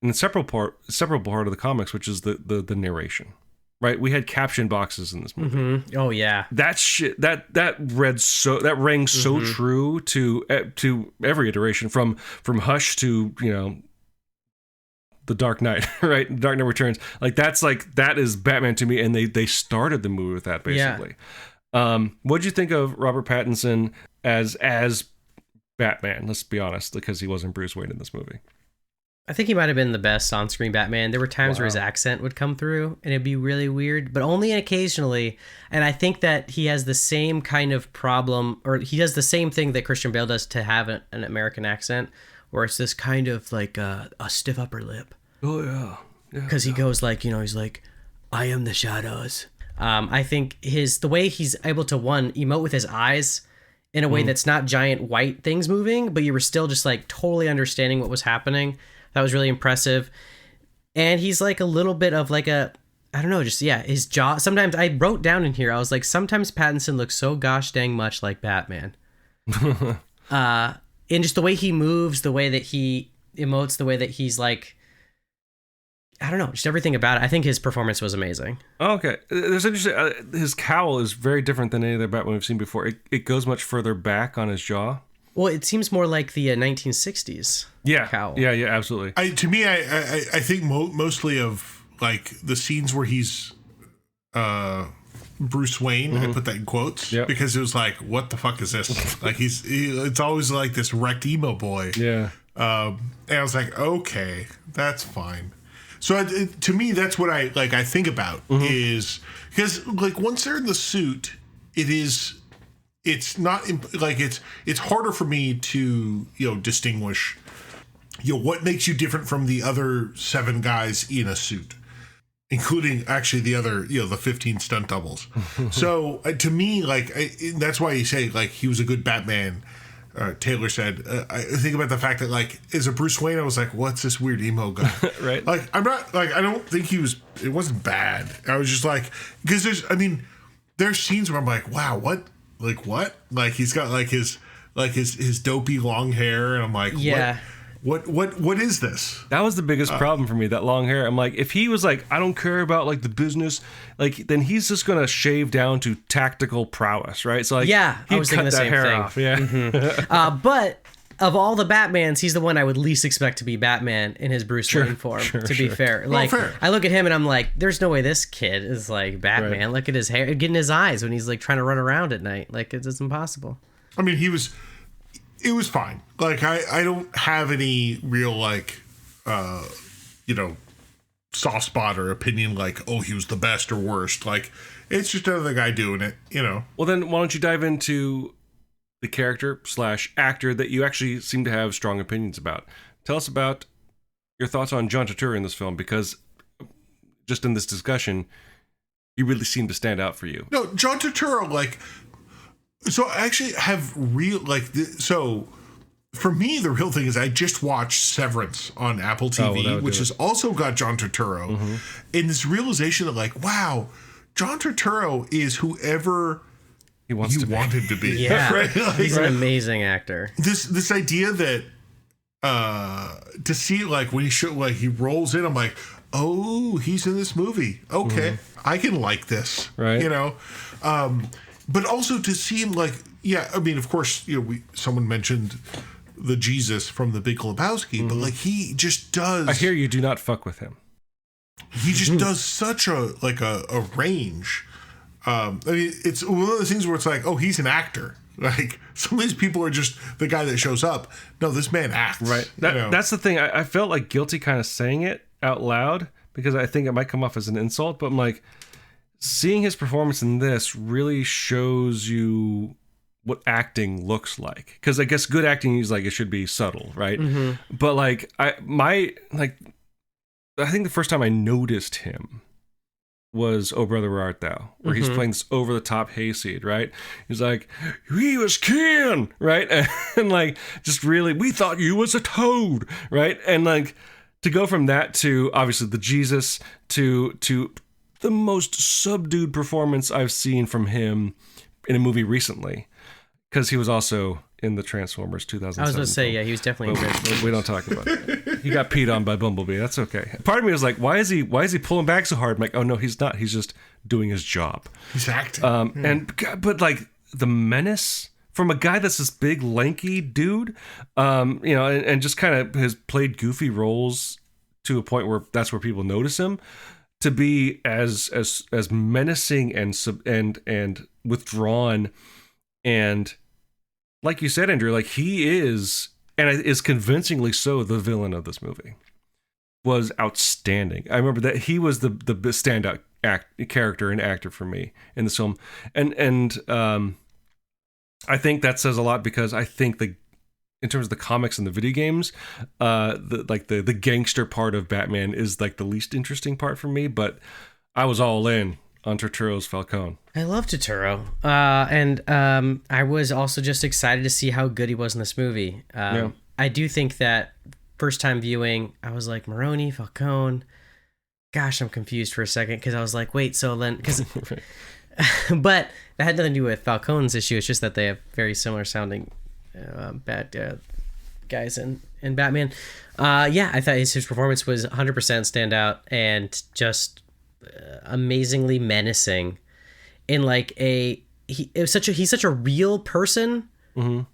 an inseparable part of the comics, which is the narration. Right, we had caption boxes in this movie. Mm-hmm. Oh yeah, that shit that rang so true to every iteration, from Hush to, you know, the Dark Knight, right? Dark Knight Returns. That is Batman to me, and they started the movie with that basically. Yeah. What'd you think of Robert Pattinson as Batman? Let's be honest, because he wasn't Bruce Wayne in this movie. I think he might have been the best on-screen Batman. There were times where his accent would come through and it'd be really weird, but only occasionally. And I think that he has the same kind of problem, or he does the same thing that Christian Bale does to have an American accent, where it's this kind of like a stiff upper lip. Oh, yeah. Because he goes like, he's like, I am the shadows. I think the way he's able to, emote with his eyes in a way that's not giant white things moving, but you were still just like totally understanding what was happening. That was really impressive. And he's like a little bit of like I don't know, just, his jaw. Sometimes I wrote down in here, I was like, sometimes Pattinson looks so gosh dang much like Batman. And just the way he moves, the way that he emotes, the way that he's like, I don't know, just everything about it. I think his performance was amazing. Okay. There's interesting. His cowl is very different than any other Batman we've seen before. It goes much further back on his jaw. Well, it seems more like the 1960s cowl. Yeah, absolutely. I think mostly of like the scenes where he's Bruce Wayne. I put that in quotes because it was like, what the fuck is this? Like it's always like this wrecked emo boy. Yeah. And I was like, okay, that's fine. So to me, that's what I think about is because like once they're in the suit, it's not like it's harder for me to distinguish what makes you different from the other 7 guys in a suit, including actually the other the 15 stunt doubles. So to me, like that's why you say like he was a good Batman. Taylor said, I think about the fact that like as a Bruce Wayne, I was like, what's this weird emo guy? Right. Like I'm not like I don't think it wasn't bad. I was just like, because there's scenes where I'm like, wow, what? Like he's got like his dopey long hair, and I'm like, what is this? That was the biggest problem for me, that long hair. I'm like, if he was like, I don't care about like the business, like then he's just gonna shave down to tactical prowess, right? So like, I was thinking the same thing. Off. Yeah. But of all the Batmans, he's the one I would least expect to be Batman in his Bruce Wayne form. To be fair, like fair. I look at him and I'm like, there's no way this kid is like Batman. Right. Look at his hair, get in his eyes when he's like trying to run around at night. Like it's impossible. I mean, it was fine. Like I don't have any real like soft spot or opinion like, oh, he was the best or worst. Like it's just another guy doing it. Well, then why don't you dive into the character / actor that you actually seem to have strong opinions about? Tell us about your thoughts on John Turturro in this film, because just in this discussion, he really seemed to stand out for you. No, John Turturro, like, so I actually have so for me, the real thing is I just watched Severance on Apple TV, which has also got John Turturro. And this realization that like, wow, John Turturro is whoever he wanted to be. Yeah, right? Like, he's an amazing actor. This idea that to see like when he rolls in, I'm like, oh, he's in this movie. Okay, I can like this, right? But also to see him like, I mean, of course, someone mentioned the Jesus from The Big Lebowski, but like he just does. I hear you do not fuck with him. He just does such a range. I mean, it's one of those things where it's like, oh, he's an actor. Like some of these people are just the guy that shows up. No, this man acts. Right. That's the thing. I felt like guilty kind of saying it out loud because I think it might come off as an insult, but I'm like, seeing his performance in this really shows you what acting looks like. Because I guess good acting is like, it should be subtle, right? But like I think the first time I noticed him was Oh Brother Where Art Thou, where he's playing this over the top hayseed, right? He's like, he was kin, right? And like, just really, we thought you was a toad, right? And like, to go from that to obviously the Jesus to the most subdued performance I've seen from him in a movie recently, because he was also in the Transformers 2007. I was going to say, film. Yeah, he was definitely in we don't talk about it. He got peed on by Bumblebee. That's okay. Part of me was like, why is he pulling back so hard? I'm like, oh no, he's not. He's just doing his job. He's acting. But like the menace from a guy that's this big lanky dude, and just kind of has played goofy roles to a point where that's where people notice him, to be as menacing and withdrawn, and like you said, Andrew, like he is, and is convincingly so, the villain of this movie. was outstanding. I remember that he was the standout character and actor for me in this film, and I think that says a lot because I think in terms of the comics and the video games, the gangster part of Batman is like the least interesting part for me. But I was all in on Turturro's Falcone. I love Turturro, and I was also just excited to see how good he was in this movie. I do think that first time viewing, I was like, Maroni, Falcone. Gosh, I'm confused for a second because I was like, wait, so then because. But that had nothing to do with Falcone's issue. It's just that they have very similar sounding bad guys in Batman. I thought his performance was 100% standout and just amazingly menacing. In like he's such a real person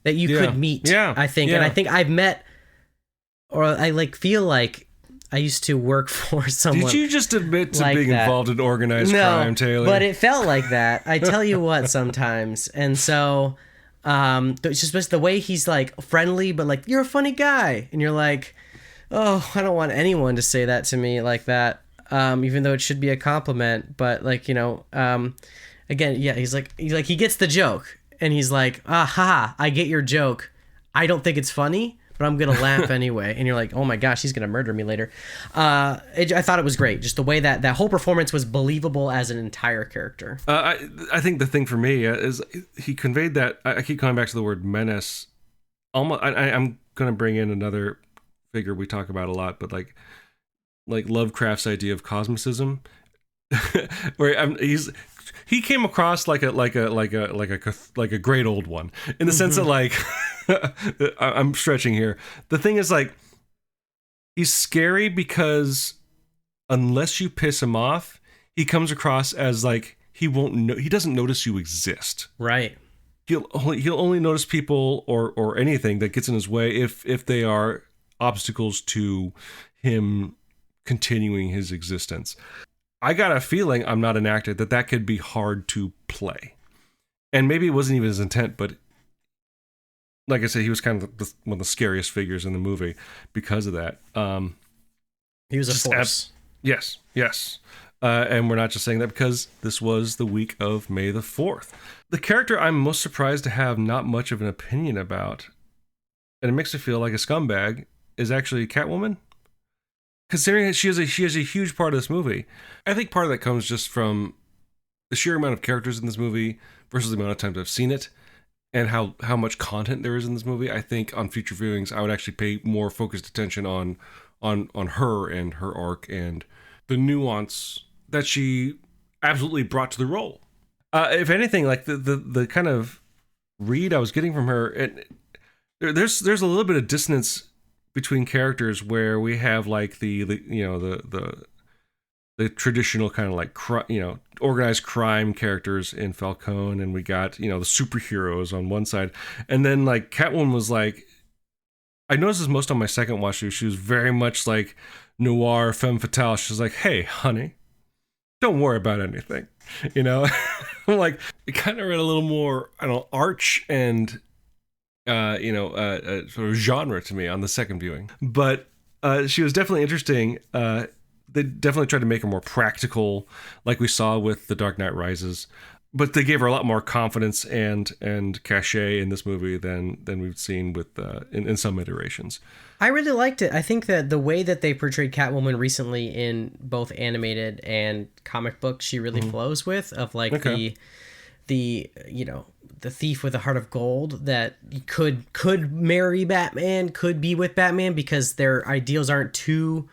that you could meet. Yeah, I think, and I think I've met, or I like feel like. I used to work for someone. Did you just admit to being involved in organized crime, Taylor? But it felt like that. I tell you what, sometimes. And so, it's just the way he's like friendly, but like, you're a funny guy. And you're like, oh, I don't want anyone to say that to me like that. Even though it should be a compliment. But like, again, yeah, he gets the joke. And he's like, I get your joke. I don't think it's funny, but I'm going to laugh anyway. And you're like, oh my gosh, he's going to murder me later. I thought it was great. Just the way that whole performance was believable as an entire character. I think the thing for me is he conveyed that, I keep coming back to the word menace. Almost, I'm going to bring in another figure we talk about a lot, but like Lovecraft's idea of cosmicism, where he came across like a great old one in the sense that like, I'm stretching here. The thing is like, he's scary because unless you piss him off, he comes across as like, he doesn't notice you exist. Right. He'll only notice people or anything that gets in his way if they are obstacles to him continuing his existence. I got a feeling, I'm not an actor, that could be hard to play. And maybe it wasn't even his intent, but like I said, he was kind of one of the scariest figures in the movie because of that. He was a force. Yes. And we're not just saying that because this was the week of May the 4th. The character I'm most surprised to have not much of an opinion about, and it makes me feel like a scumbag, is actually Catwoman. Considering that she has a huge part of this movie. I think part of that comes just from the sheer amount of characters in this movie versus the amount of times I've seen it, and how much content there is in this movie. I think on future viewings, I would actually pay more focused attention on her and her arc and the nuance that she absolutely brought to the role. If anything, like the kind of read I was getting from her, there's a little bit of dissonance between characters where we have like the traditional kind of like organized crime characters in Falcone, and we got the superheroes on one side, and then like Catwoman was like, I noticed this most on my second watch through, she was very much like noir femme fatale. She's like, hey honey, don't worry about anything, I'm like, it kind of read a little more, I don't know, arch and sort of genre to me on the second viewing. But she was definitely interesting. They definitely tried to make her more practical, like we saw with The Dark Knight Rises. But they gave her a lot more confidence and cachet in this movie than we've seen with in some iterations. I really liked it. I think that the way that they portrayed Catwoman recently in both animated and comic books, she really flows with, of like the thief with a heart of gold that could marry Batman, could be with Batman because their ideals aren't too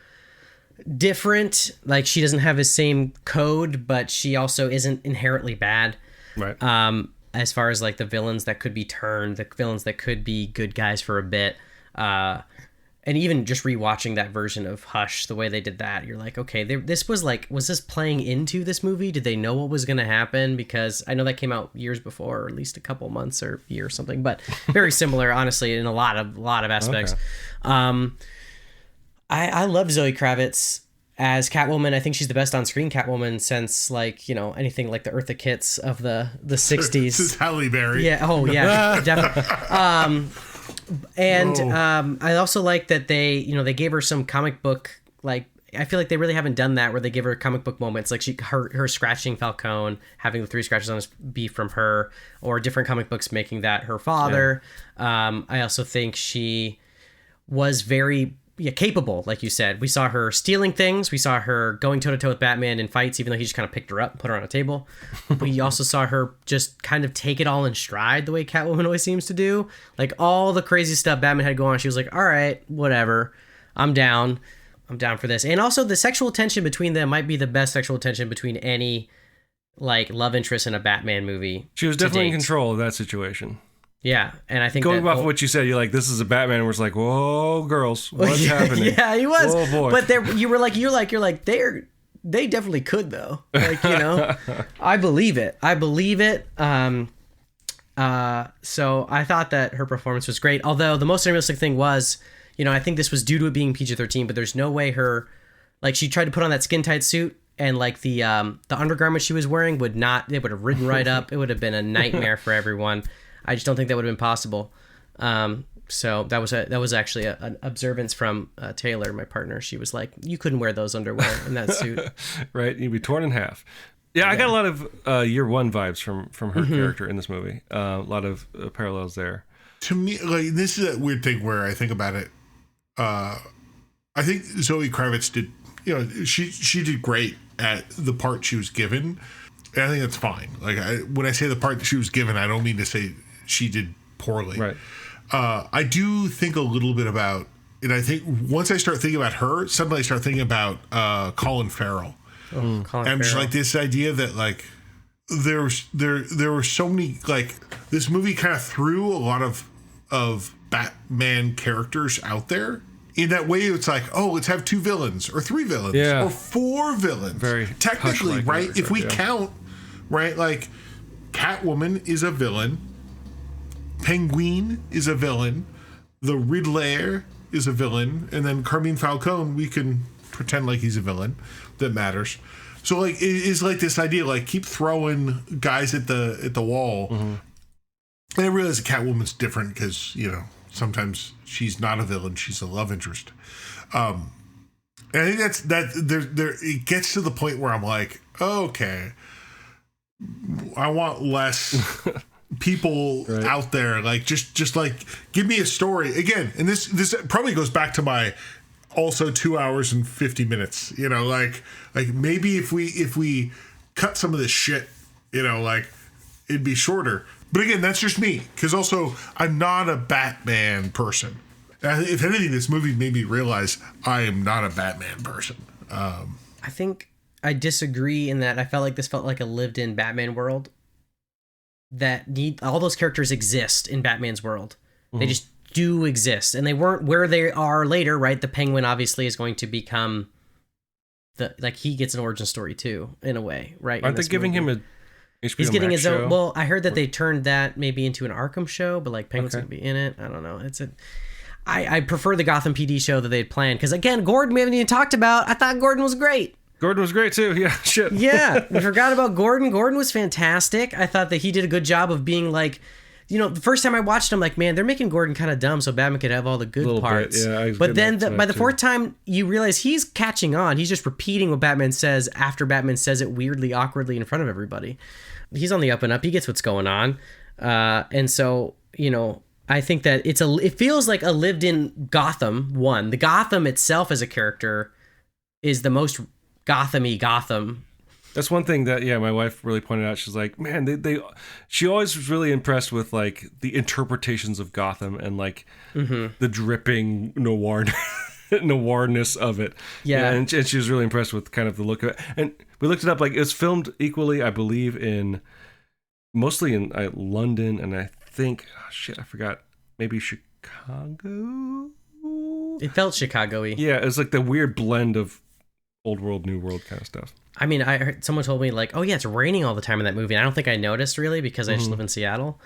different. Like, she doesn't have his same code, but she also isn't inherently bad. Right. As far as like the villains that could be turned, the villains that could be good guys for a bit. And even just rewatching that version of Hush, the way they did that, you're like, okay, this was this playing into this movie? Did they know what was going to happen? Because I know that came out years before, or at least a couple months or a year or something, but very similar, honestly, in a lot of aspects. Okay. I loved Zoe Kravitz as Catwoman. I think she's the best on-screen Catwoman since, like, anything like the Eartha Kitts of the 60s. This is Halle Berry. Yeah. Oh, yeah. Definitely. And I also like that they gave her some comic book like I feel like they really haven't done that where they give her comic book moments, like her scratching Falcone, having the 3 scratches on his be from her, or different comic books making that her father. I also think she was very capable, like you said. We saw her stealing things. We saw her going toe-to-toe with Batman in fights, even though he just kind of picked her up and put her on a table. We also saw her just kind of take it all in stride the way Catwoman always seems to do. Like, all the crazy stuff Batman had going on, she was like, all right, whatever. I'm down for this. And also the sexual tension between them might be the best sexual tension between any like love interest in a Batman movie. She was definitely in control of that situation. Yeah, and I think going off what you said, you're like, this is a Batman, and we're just like, whoa, girls, what's happening? Yeah, he was. Oh boy. But you're like, they definitely could though. Like, you know, I believe it. So I thought that her performance was great. Although the most unrealistic thing was, you know, I think this was due to it being PG-13, but there's no way she tried to put on that skin tight suit, and like the undergarment she was wearing would have ridden right up. It would have been a nightmare for everyone. I just don't think that would have been possible. So that was actually an observance from Taylor, my partner. She was like, you couldn't wear those underwear in that suit. Right, you'd be torn in half. Yeah, I got a lot of Year One vibes from her character in this movie. A lot of parallels there. To me, like, this is a weird thing where I think about it. I think Zoe Kravitz did, you know, she did great at the part she was given. And I think that's fine. Like, when I say the part that she was given, I don't mean to say she did poorly. Right. I do think a little bit about, and I think once I start thinking about her, suddenly I start thinking about Colin Farrell. Colin I'm just like, this idea that like there were so many, like, this movie kind of threw a lot of Batman characters out there. In that way, it's like, oh, let's have 2 villains or 3 villains or 4 villains. Very technically, right? If we count, right, like Catwoman is a villain, Penguin is a villain, the Riddler is a villain, and then Carmine Falcone, we can pretend like he's a villain that matters. So like, it is like this idea, like, keep throwing guys at the wall. Mm-hmm. And I realize Catwoman's different because, you know, sometimes she's not a villain, she's a love interest. And I think it gets to the point where I'm like, okay, I want less people out there. Like, just like, give me a story again. And this probably goes back to my also 2 hours and 50 minutes, you know, like maybe if we cut some of this shit, you know, like, it'd be shorter. But again, that's just me, because also I'm not a Batman person. If anything, this movie made me realize I am not a Batman person. I think I disagree in that I felt like this felt like a lived-in Batman world. That all those characters exist in Batman's world. Mm-hmm. They just do exist, and they weren't where they are later, right? The Penguin obviously is going to become he gets an origin story too, in a way, right? Aren't they giving him a He's getting his own. Well, I heard that they turned that maybe into an Arkham show, but like Penguin's gonna be in it. I don't know. I prefer the Gotham PD show that they had planned, because again, Gordon we haven't even talked about. I thought Gordon was great. Gordon was great too. Yeah, shit. Yeah, we forgot about Gordon. Gordon was fantastic. I thought that he did a good job of being like, you know, the first time I watched him, like, man, they're making Gordon kind of dumb so Batman could have all the good parts. Yeah, but then by the fourth time, you realize he's catching on. He's just repeating what Batman says after Batman says it weirdly, awkwardly in front of everybody. He's on the up and up. He gets what's going on. And so, you know, I think that it feels like a lived-in Gotham one. The Gotham itself as a character is the most Gotham-y Gotham. That's one thing that, my wife really pointed out. She's like, man, she always was really impressed with, like, the interpretations of Gotham and, like, the dripping noirness of it. Yeah. And she was really impressed with kind of the look of it. And we looked it up, like, it's filmed equally, I believe, mostly in London, and I think, I forgot, maybe Chicago? It felt Chicago-y. Yeah, it's like the weird blend of old world, new world kind of stuff. I mean, I heard someone told me, like, oh yeah, it's raining all the time in that movie. And I don't think I noticed really, because I just live in Seattle.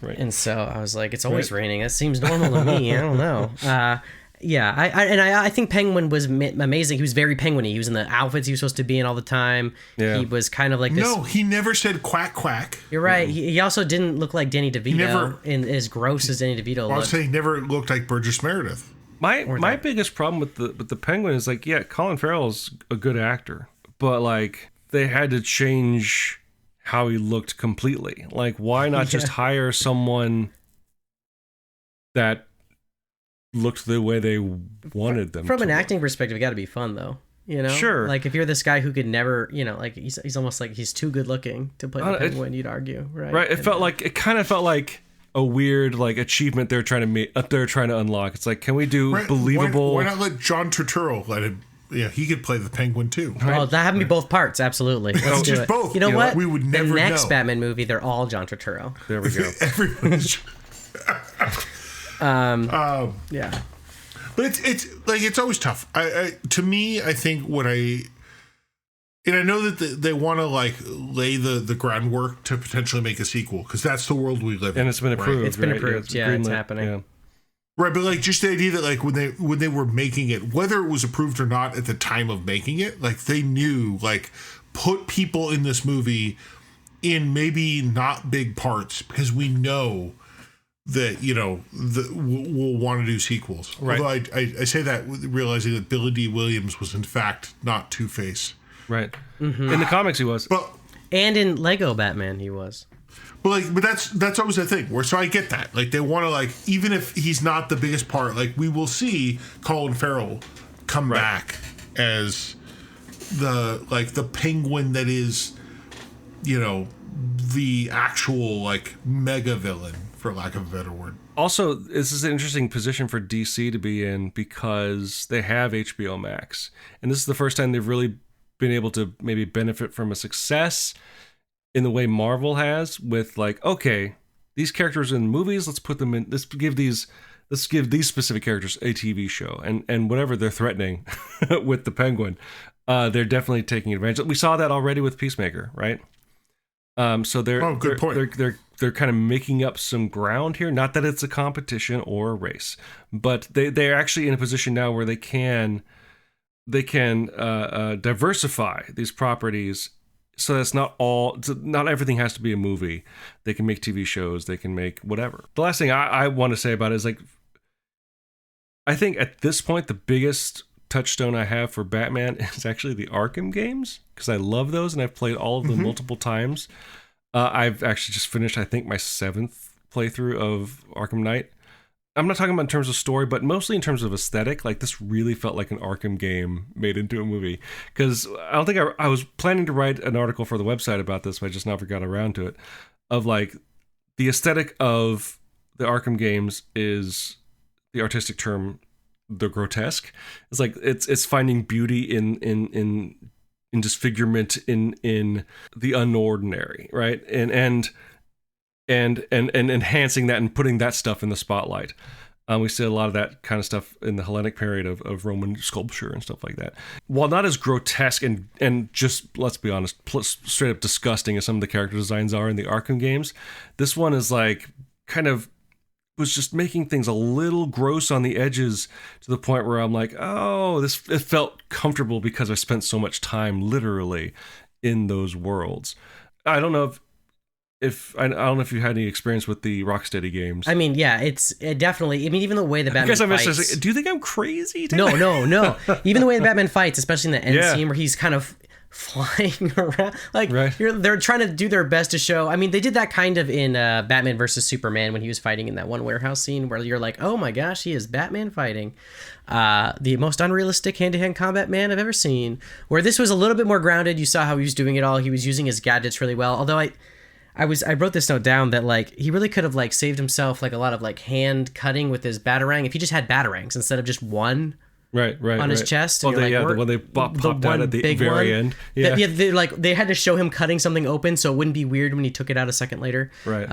Right. And so I was like, it's always raining. That seems normal to me. I don't know. I think Penguin was amazing. He was very penguin-y. He was in the outfits he was supposed to be in all the time. Yeah. He was kind of like this. No, he never said quack quack. You're right. He also didn't look like Danny DeVito, as gross as Danny DeVito looked. I would say he never looked like Burgess Meredith. My biggest problem with the Penguin is like, yeah, Colin Farrell's a good actor, but like they had to change how he looked completely. Like, why not just hire someone that looked the way they wanted them from to an look? Acting perspective, it got to be fun though. You know, Sure. Like if you're this guy who could never, you know, like he's almost like he's too good looking to play the Penguin. You'd argue, right? Right. It kind of felt like a weird like achievement they're trying to unlock. It's like, can we do believable? Why not let John Turturro let him? Yeah, he could play the Penguin too. Oh, that have me both parts. Absolutely. Let's do it. Both. You know what? We would never The next know. Batman movie, they're all John Turturro. There we go. Everyone's. Yeah. But it's like it's always tough. To me, I think and I know that they want to like lay the groundwork to potentially make a sequel because that's the world we live in. And it's been approved. Right? It's been right? approved. Yeah, it's happening. Yeah. Right, but like just the idea that like when they were making it, whether it was approved or not at the time of making it, like they knew like put people in this movie in maybe not big parts because we know that we'll want to do sequels. Right. Although I say that realizing that Billy D. Williams was in fact not Two-Face. Right. Mm-hmm. In the comics, he was. And in Lego Batman, he was. But that's always the thing. So I get that. Like they want to like even if he's not the biggest part, like we will see Colin Farrell come back as the Penguin that is, the actual like mega villain, for lack of a better word. Also, this is an interesting position for DC to be in because they have HBO Max, and this is the first time they've really been able to maybe benefit from a success in the way Marvel has with like, okay, these characters in movies, let's put them in, let's give these specific characters a TV show, and whatever they're threatening with the Penguin, they're definitely taking advantage. We saw that already with Peacemaker, right? So good point. They're kind of making up some ground here. Not that it's a competition or a race, but they're actually in a position now where they can diversify these properties. So that's not everything has to be a movie. They can make TV shows. They can make whatever. The last thing I want to say about it is like, I think at this point, the biggest touchstone I have for Batman is actually the Arkham games, because I love those and I've played all of them multiple times. I've actually just finished, I think, my 7th playthrough of Arkham Knight. I'm not talking about in terms of story, but mostly in terms of aesthetic. Like, this really felt like an Arkham game made into a movie. Because I don't think I was planning to write an article for the website about this, but I just never got around to it. Of like, the aesthetic of the Arkham games is the artistic term, the grotesque. It's like it's finding beauty in disfigurement, in the unordinary, right? And enhancing that and putting that stuff in the spotlight. We see a lot of that kind of stuff in the Hellenic period of Roman sculpture and stuff like that. While not as grotesque and just, let's be honest, straight up disgusting as some of the character designs are in the Arkham games, this one is like kind of was just making things a little gross on the edges to the point where I'm like, oh, it felt comfortable because I spent so much time literally in those worlds. I don't know if I don't know if you had any experience with the Rocksteady games. I mean, yeah, it definitely. I mean, even the way the Batman fights. Do you think I'm crazy? No. Even the way the Batman fights, especially in the end scene where he's kind of flying around, like they're trying to do their best to show. I mean, they did that kind of in Batman versus Superman when he was fighting in that one warehouse scene where you're like, oh my gosh, he is Batman fighting the most unrealistic hand-to-hand combat man I've ever seen. Where this was a little bit more grounded. You saw how he was doing it all. He was using his gadgets really well. Although I wrote this note down that like he really could have like saved himself like a lot of like hand cutting with his batarang if he just had batarangs instead of just one. Right on his chest. And the one they popped out at the very end. Yeah, they had to show him cutting something open so it wouldn't be weird when he took it out a second later. Right.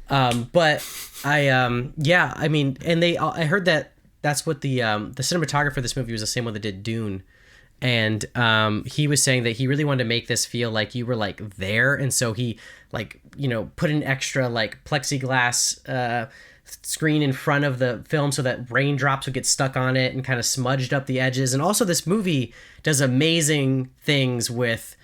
But I mean, and I heard that's what the cinematographer of this movie was the same one that did Dune. And he was saying that he really wanted to make this feel like you were like there, and so he like put an extra like plexiglass screen in front of the film so that raindrops would get stuck on it and kind of smudged up the edges. And also this movie does amazing things with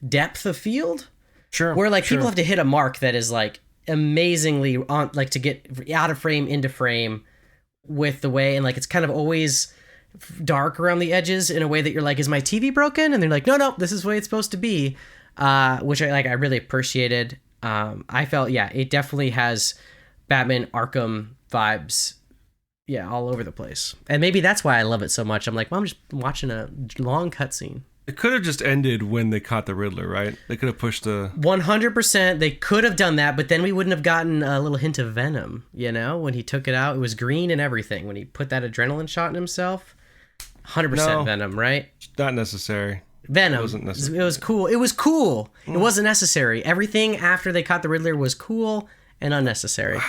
depth of field. Sure. Where like people have to hit a mark that is like amazingly on, like to get out of frame into frame with the way, and like it's kind of always dark around the edges in a way that you're like, is my TV broken? And they're like, no, this is the way it's supposed to be, which I really appreciated. I felt, it definitely has Batman Arkham vibes, all over the place. And maybe that's why I love it so much. I'm like, well, I'm just watching a long cutscene. It could have just ended when they caught the Riddler, right? They could have pushed the... 100%. They could have done that, but then we wouldn't have gotten a little hint of venom, when he took it out. It was green and everything. When he put that adrenaline shot in himself, 100% venom, right? Not necessary. Venom. It wasn't necessary. It was cool. It was cool. It wasn't necessary. Everything after they caught the Riddler was cool and unnecessary.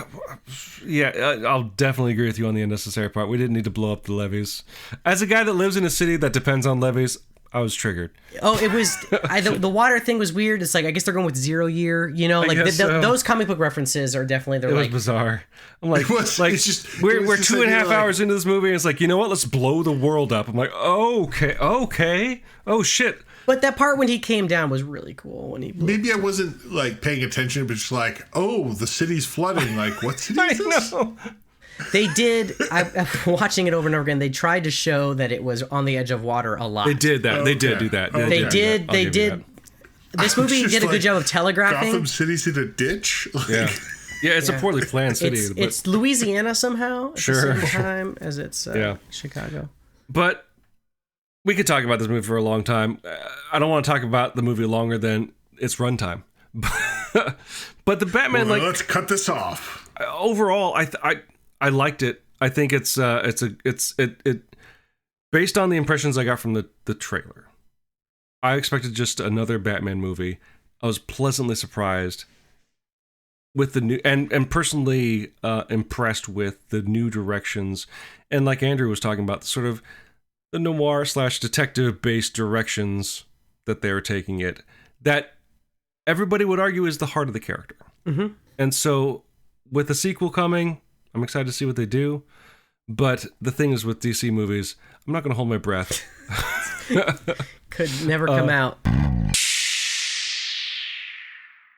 Yeah, I'll definitely agree with you on the unnecessary part. We didn't need to blow up the levees. As a guy that lives in a city that depends on levees, I was triggered. Oh, it was... the water thing was weird. It's like, I guess they're going with 0 year, those comic book references are definitely... It was bizarre. I'm like, we're 2.5 hours into this movie, and it's like, you know what? Let's blow the world up. I'm like, okay. Oh, shit. But that part when he came down was really cool. When he maybe I wasn't like paying attention, but just like, oh, the city's flooding. Like, what city is this? I know. They did. I'm watching it over and over again. They tried to show that it was on the edge of water a lot. They did that. They did do that. They did. This movie did a good job of telegraphing. Gotham City's in a ditch. Yeah, it's a poorly planned city. It's Louisiana somehow. At sure. the same time as it's Chicago. But we could talk about this movie for a long time. I don't want to talk about the movie longer than its runtime. But the Batman, let's cut this off. Overall, I liked it. I think it's based on the impressions I got from the trailer. I expected just another Batman movie. I was pleasantly surprised with the new and personally impressed with the new directions. And like Andrew was talking about, sort of the noir / detective based directions that they were taking it, that everybody would argue is the heart of the character. Mm-hmm. And so with the sequel coming, I'm excited to see what they do. But the thing is with DC movies, I'm not going to hold my breath. Could never come out.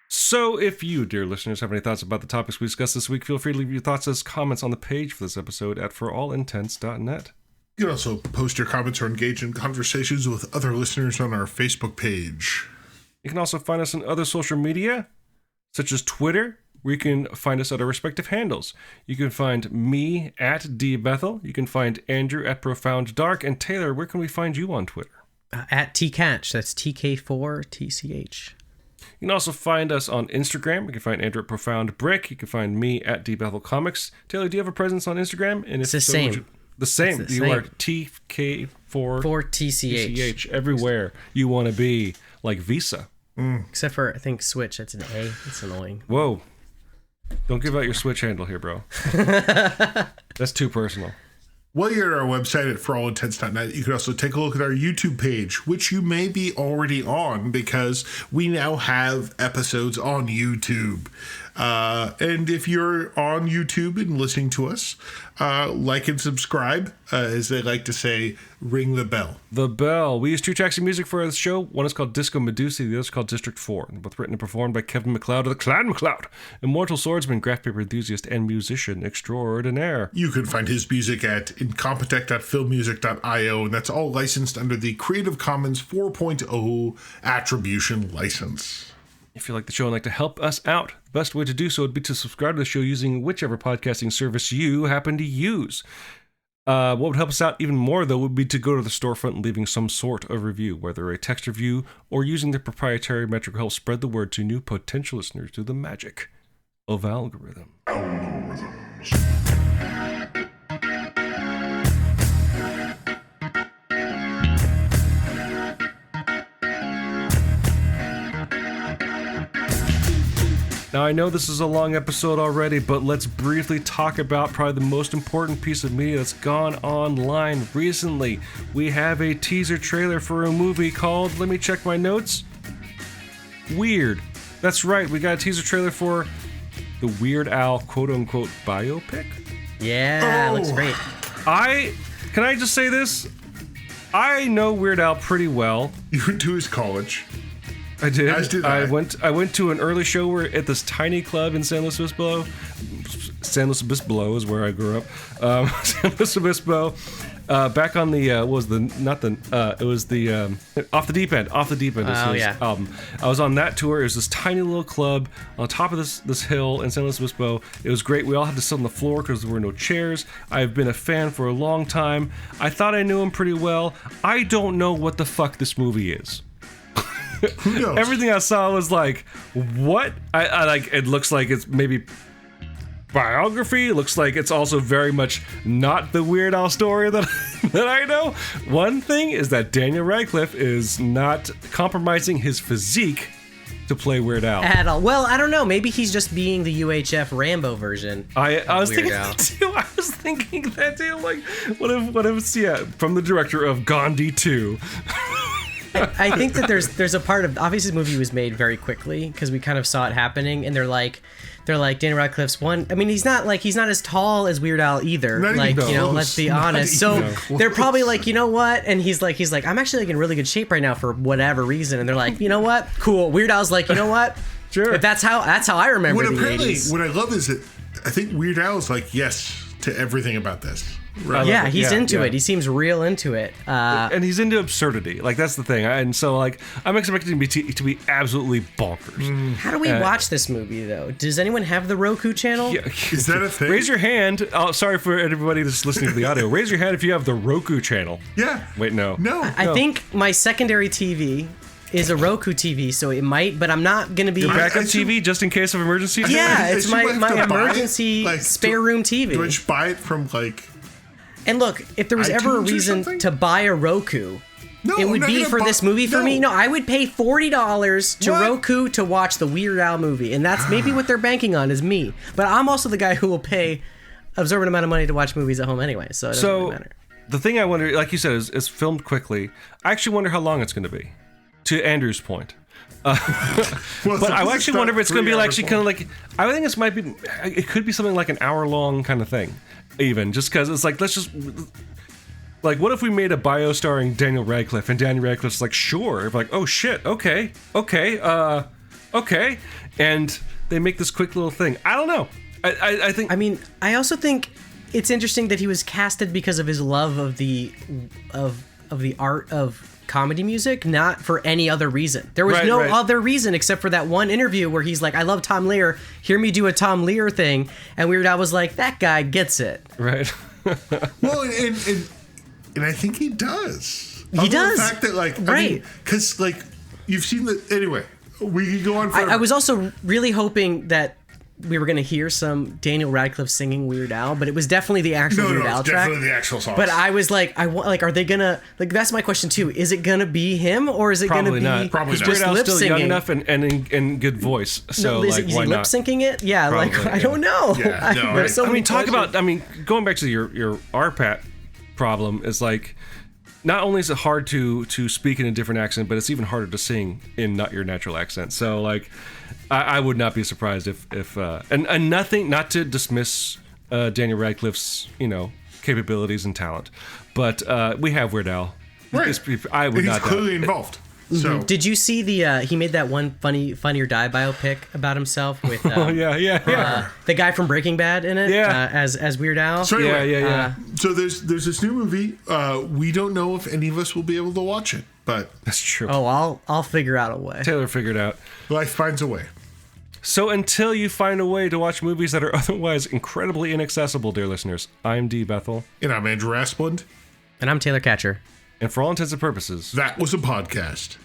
So if you, dear listeners, have any thoughts about the topics we discussed this week, feel free to leave your thoughts as comments on the page for this episode at forallintents.net. You can also post your comments or engage in conversations with other listeners on our Facebook page. You can also find us on other social media, such as Twitter, where you can find us at our respective handles. You can find me at dbethel. You can find Andrew at Profound Dark. And Taylor, where can we find you on Twitter? At TCatch. That's TK4TCH. You can also find us on Instagram. You can find Andrew at Profound Brick. You can find me at dbethel Comics. Taylor, do you have a presence on Instagram? And it's the same. The same. It's the you same. are TK4TCH. Everywhere you want to be, like Visa. Except for, I think, Switch. That's an A. It's annoying. Whoa. Don't give out your Switch handle here, bro. That's too personal. While you're at our website at forallintents.net, you can also take a look at our YouTube page, which you may be already on because we now have episodes on YouTube. And if you're on YouTube and listening to us, like and subscribe. As they like to say, ring the bell. The bell. We use 2 tracks of music for the show. One is called Disco Medusa, the other is called District 4. They're both written and performed by Kevin MacLeod of the Clan MacLeod, immortal swordsman, graph paper enthusiast, and musician extraordinaire. You can find his music at incompetech.filmmusic.io, and that's all licensed under the Creative Commons 4.0 Attribution License. If you like the show and like to help us out, the best way to do so would be to subscribe to the show using whichever podcasting service you happen to use. What would help us out even more, though, would be to go to the storefront and leaving some sort of review, whether a text review or using the proprietary metric to help spread the word to new potential listeners through the magic of algorithm. Now, I know this is a long episode already, but let's briefly talk about probably the most important piece of media that's gone online recently. We have a teaser trailer for a movie called, let me check my notes, Weird. That's right, we got a teaser trailer for the Weird Al quote-unquote biopic. Yeah, looks great. Can I just say this? I know Weird Al pretty well. You went to his college. I did. As did I. I went to an early show at this tiny club in San Luis Obispo. San Luis Obispo is where I grew up. San Luis Obispo. Back on the it was the Off the Deep End. Off the Deep End is his album. I was on that tour. It was this tiny little club on top of this hill in San Luis Obispo. It was great. We all had to sit on the floor because there were no chairs. I've been a fan for a long time. I thought I knew him pretty well. I don't know what the fuck this movie is. Who knows? Everything I saw was like, what? I like. It looks like it's maybe biography. It looks like it's also very much not the Weird Al story that I know. One thing is that Daniel Radcliffe is not compromising his physique to play Weird Al at all. Well, I don't know. Maybe he's just being the UHF Rambo version. I was thinking that too. I was thinking that too. Like, what if it's from the director of Gandhi 2. I think that there's a part of, obviously the movie was made very quickly because we kind of saw it happening, and they're like Daniel Radcliffe's one. I mean, he's not as tall as Weird Al either. Let's be honest. So they're probably like, you know what? And he's like, I'm actually like in really good shape right now for whatever reason. And they're like, you know what? Cool. Weird Al's like, you know what? Sure. But that's how I remember the 80s. What I love is that I think Weird Al is like yes to everything about this. Right. Yeah, he's into it. He seems real into it, and he's into absurdity. Like that's the thing. And so like I'm expecting to be absolutely bonkers. How do we watch this movie though? Does anyone have the Roku channel? Yeah. Is that a thing? Raise your hand. Oh, sorry for everybody that's listening to the audio. Raise your hand if you have the Roku channel. Yeah. Wait, no. I think my secondary TV is a Roku TV, so it might, but I'm not going to be... Your backup TV, just in case of emergencies? Yeah, it's my emergency spare room TV. Do I just buy it from, like... And look, if there was ever a reason to buy a Roku, it would be for this movie for me. No, I would pay $40 to Roku to watch the Weird Al movie, and that's maybe what they're banking on is me. But I'm also the guy who will pay an absorbent amount of money to watch movies at home anyway, so it doesn't really matter. The thing I wonder, like you said, is filmed quickly. I actually wonder how long it's going to be. To Andrew's point. But I actually wonder if it's going to be actually kind of like, I think it could be something like an hour-long kind of thing. Even, just because it's like, let's just... Like, what if we made a bio starring Daniel Radcliffe, and Daniel Radcliffe's like, sure. Like, oh shit, okay. And they make this quick little thing. I don't know. I think... I mean, I also think it's interesting that he was casted because of his love of the art of comedy music, not for any other reason. There was no other reason except for that one interview where he's like, I love Tom Lear, hear me do a Tom Lear thing, and Weird Al was like, that guy gets it. Right. Well, and I think he does. He does. The fact that, like, because, like, you've seen the... Anyway, we can go on forever. I was also really hoping that we were going to hear some Daniel Radcliffe singing Weird Al, but it was definitely the actual Weird Al track. Definitely the actual song. But I was like, are they gonna, like, that's my question too. Is it gonna be him, or is it gonna be Probably not. Weird Al's still young enough and in good voice. So is he lip syncing it? Yeah, probably, I don't know. Yeah, going back to your RPAT problem is like, not only is it hard to speak in a different accent, but it's even harder to sing in not your natural accent. So like, I would not be surprised if and nothing, not to dismiss Daniel Radcliffe's capabilities and talent, but we have Weird Al. Right. I would not. He's clearly involved. So did you see he made that one Funny or Die biopic about himself with the guy from Breaking Bad in it as Weird Al? So anyway, so there's this new movie. We don't know if any of us will be able to watch it, but that's true. Oh, I'll figure out a way. Taylor figured out. Life finds a way. So until you find a way to watch movies that are otherwise incredibly inaccessible, dear listeners, I'm D. Bethel. And I'm Andrew Asplund. And I'm Taylor Catcher. And for all intents and purposes, that was a podcast.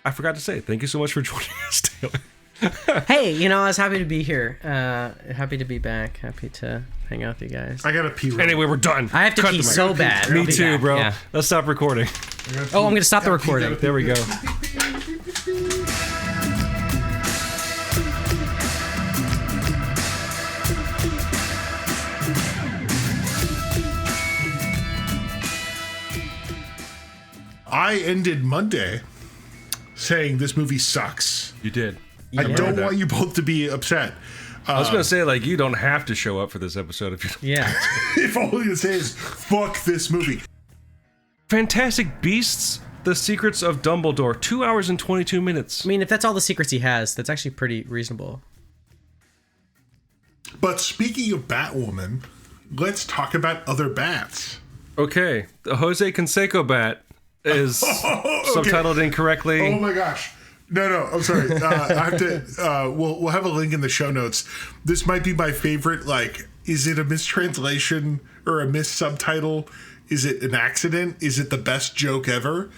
I forgot to say, thank you so much for joining us, Taylor. Hey, I was happy to be here. Happy to be back. Happy to hang out with you guys. I gotta pee. Anyway, we're done. I have to pee so bad. Me too, bro. Yeah. Let's stop recording. Oh, I'm gonna stop the recording. There we go. I ended Monday saying this movie sucks. You did. I don't want you both to be upset. I was going to say, like, you don't have to show up for this episode if you don't. Yeah. If all you say is, fuck this movie. Fantastic Beasts, The Secrets of Dumbledore, 2 hours and 22 minutes. I mean, if that's all the secrets he has, that's actually pretty reasonable. But speaking of Batwoman, let's talk about other bats. Okay, the Hoseiken Seiko Bat is subtitled incorrectly. Oh my gosh. No, I'm sorry. I have to. We'll have a link in the show notes. This might be my favorite. Like, is it a mistranslation or a missubtitle? Is it an accident? Is it the best joke ever?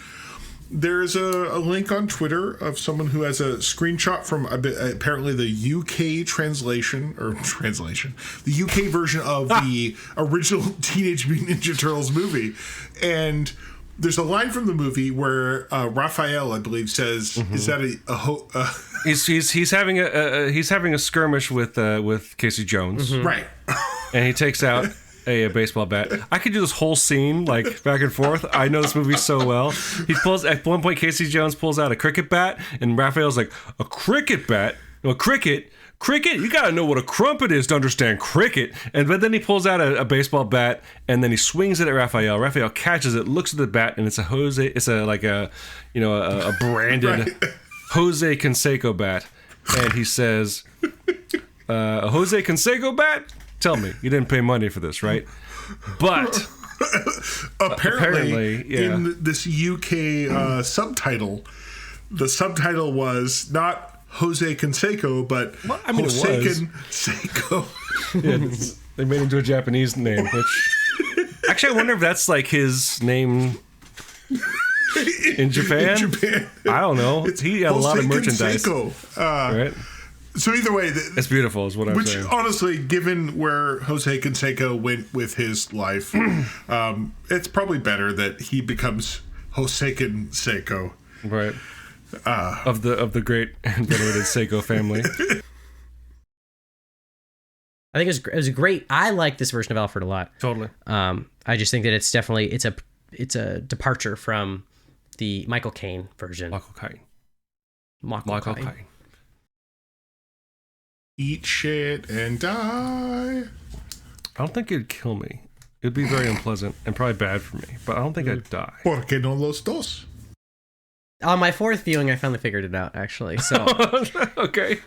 There's a link on Twitter of someone who has a screenshot from apparently the UK the UK version of the original Teenage Mutant Ninja Turtles movie, and there's a line from the movie where Raphael, I believe, says, "Is that He's having a skirmish with Casey Jones, right?" and he takes out a baseball bat. I could do this whole scene like back and forth. I know this movie so well. At one point, Casey Jones pulls out a cricket bat, and Raphael's like, "A cricket bat? No, cricket." You gotta know what a crumpet is to understand cricket. But then he pulls out a baseball bat and then he swings it at Raphael. Raphael catches it, looks at the bat, and it's a branded Hoseiken Seiko Bat. And he says, "A Hoseiken Seiko Bat? Tell me, you didn't pay money for this, right?" But apparently in this UK subtitle, the subtitle was not Hoseiken Seiko, but Hoseiken Seiko. Yeah, they made him do a Japanese name, which actually I wonder if that's like his name in Japan. I don't know. He had a lot of merchandise. Right? So either way, it's beautiful, is what I'm saying. Which honestly, given where Hoseiken Seiko went with his life, it's probably better that he becomes Hoseiken Seiko. Right. Of the great and venerated Seiko family. I think it was great. I like this version of Alfred a lot. Totally. I just think that it's a departure from the Michael Caine version. Michael Caine. Eat shit and die. I don't think it'd kill me. It'd be very unpleasant and probably bad for me, but I don't think I'd die. ¿Por qué no los dos? On my fourth viewing, I finally figured it out, actually. So okay.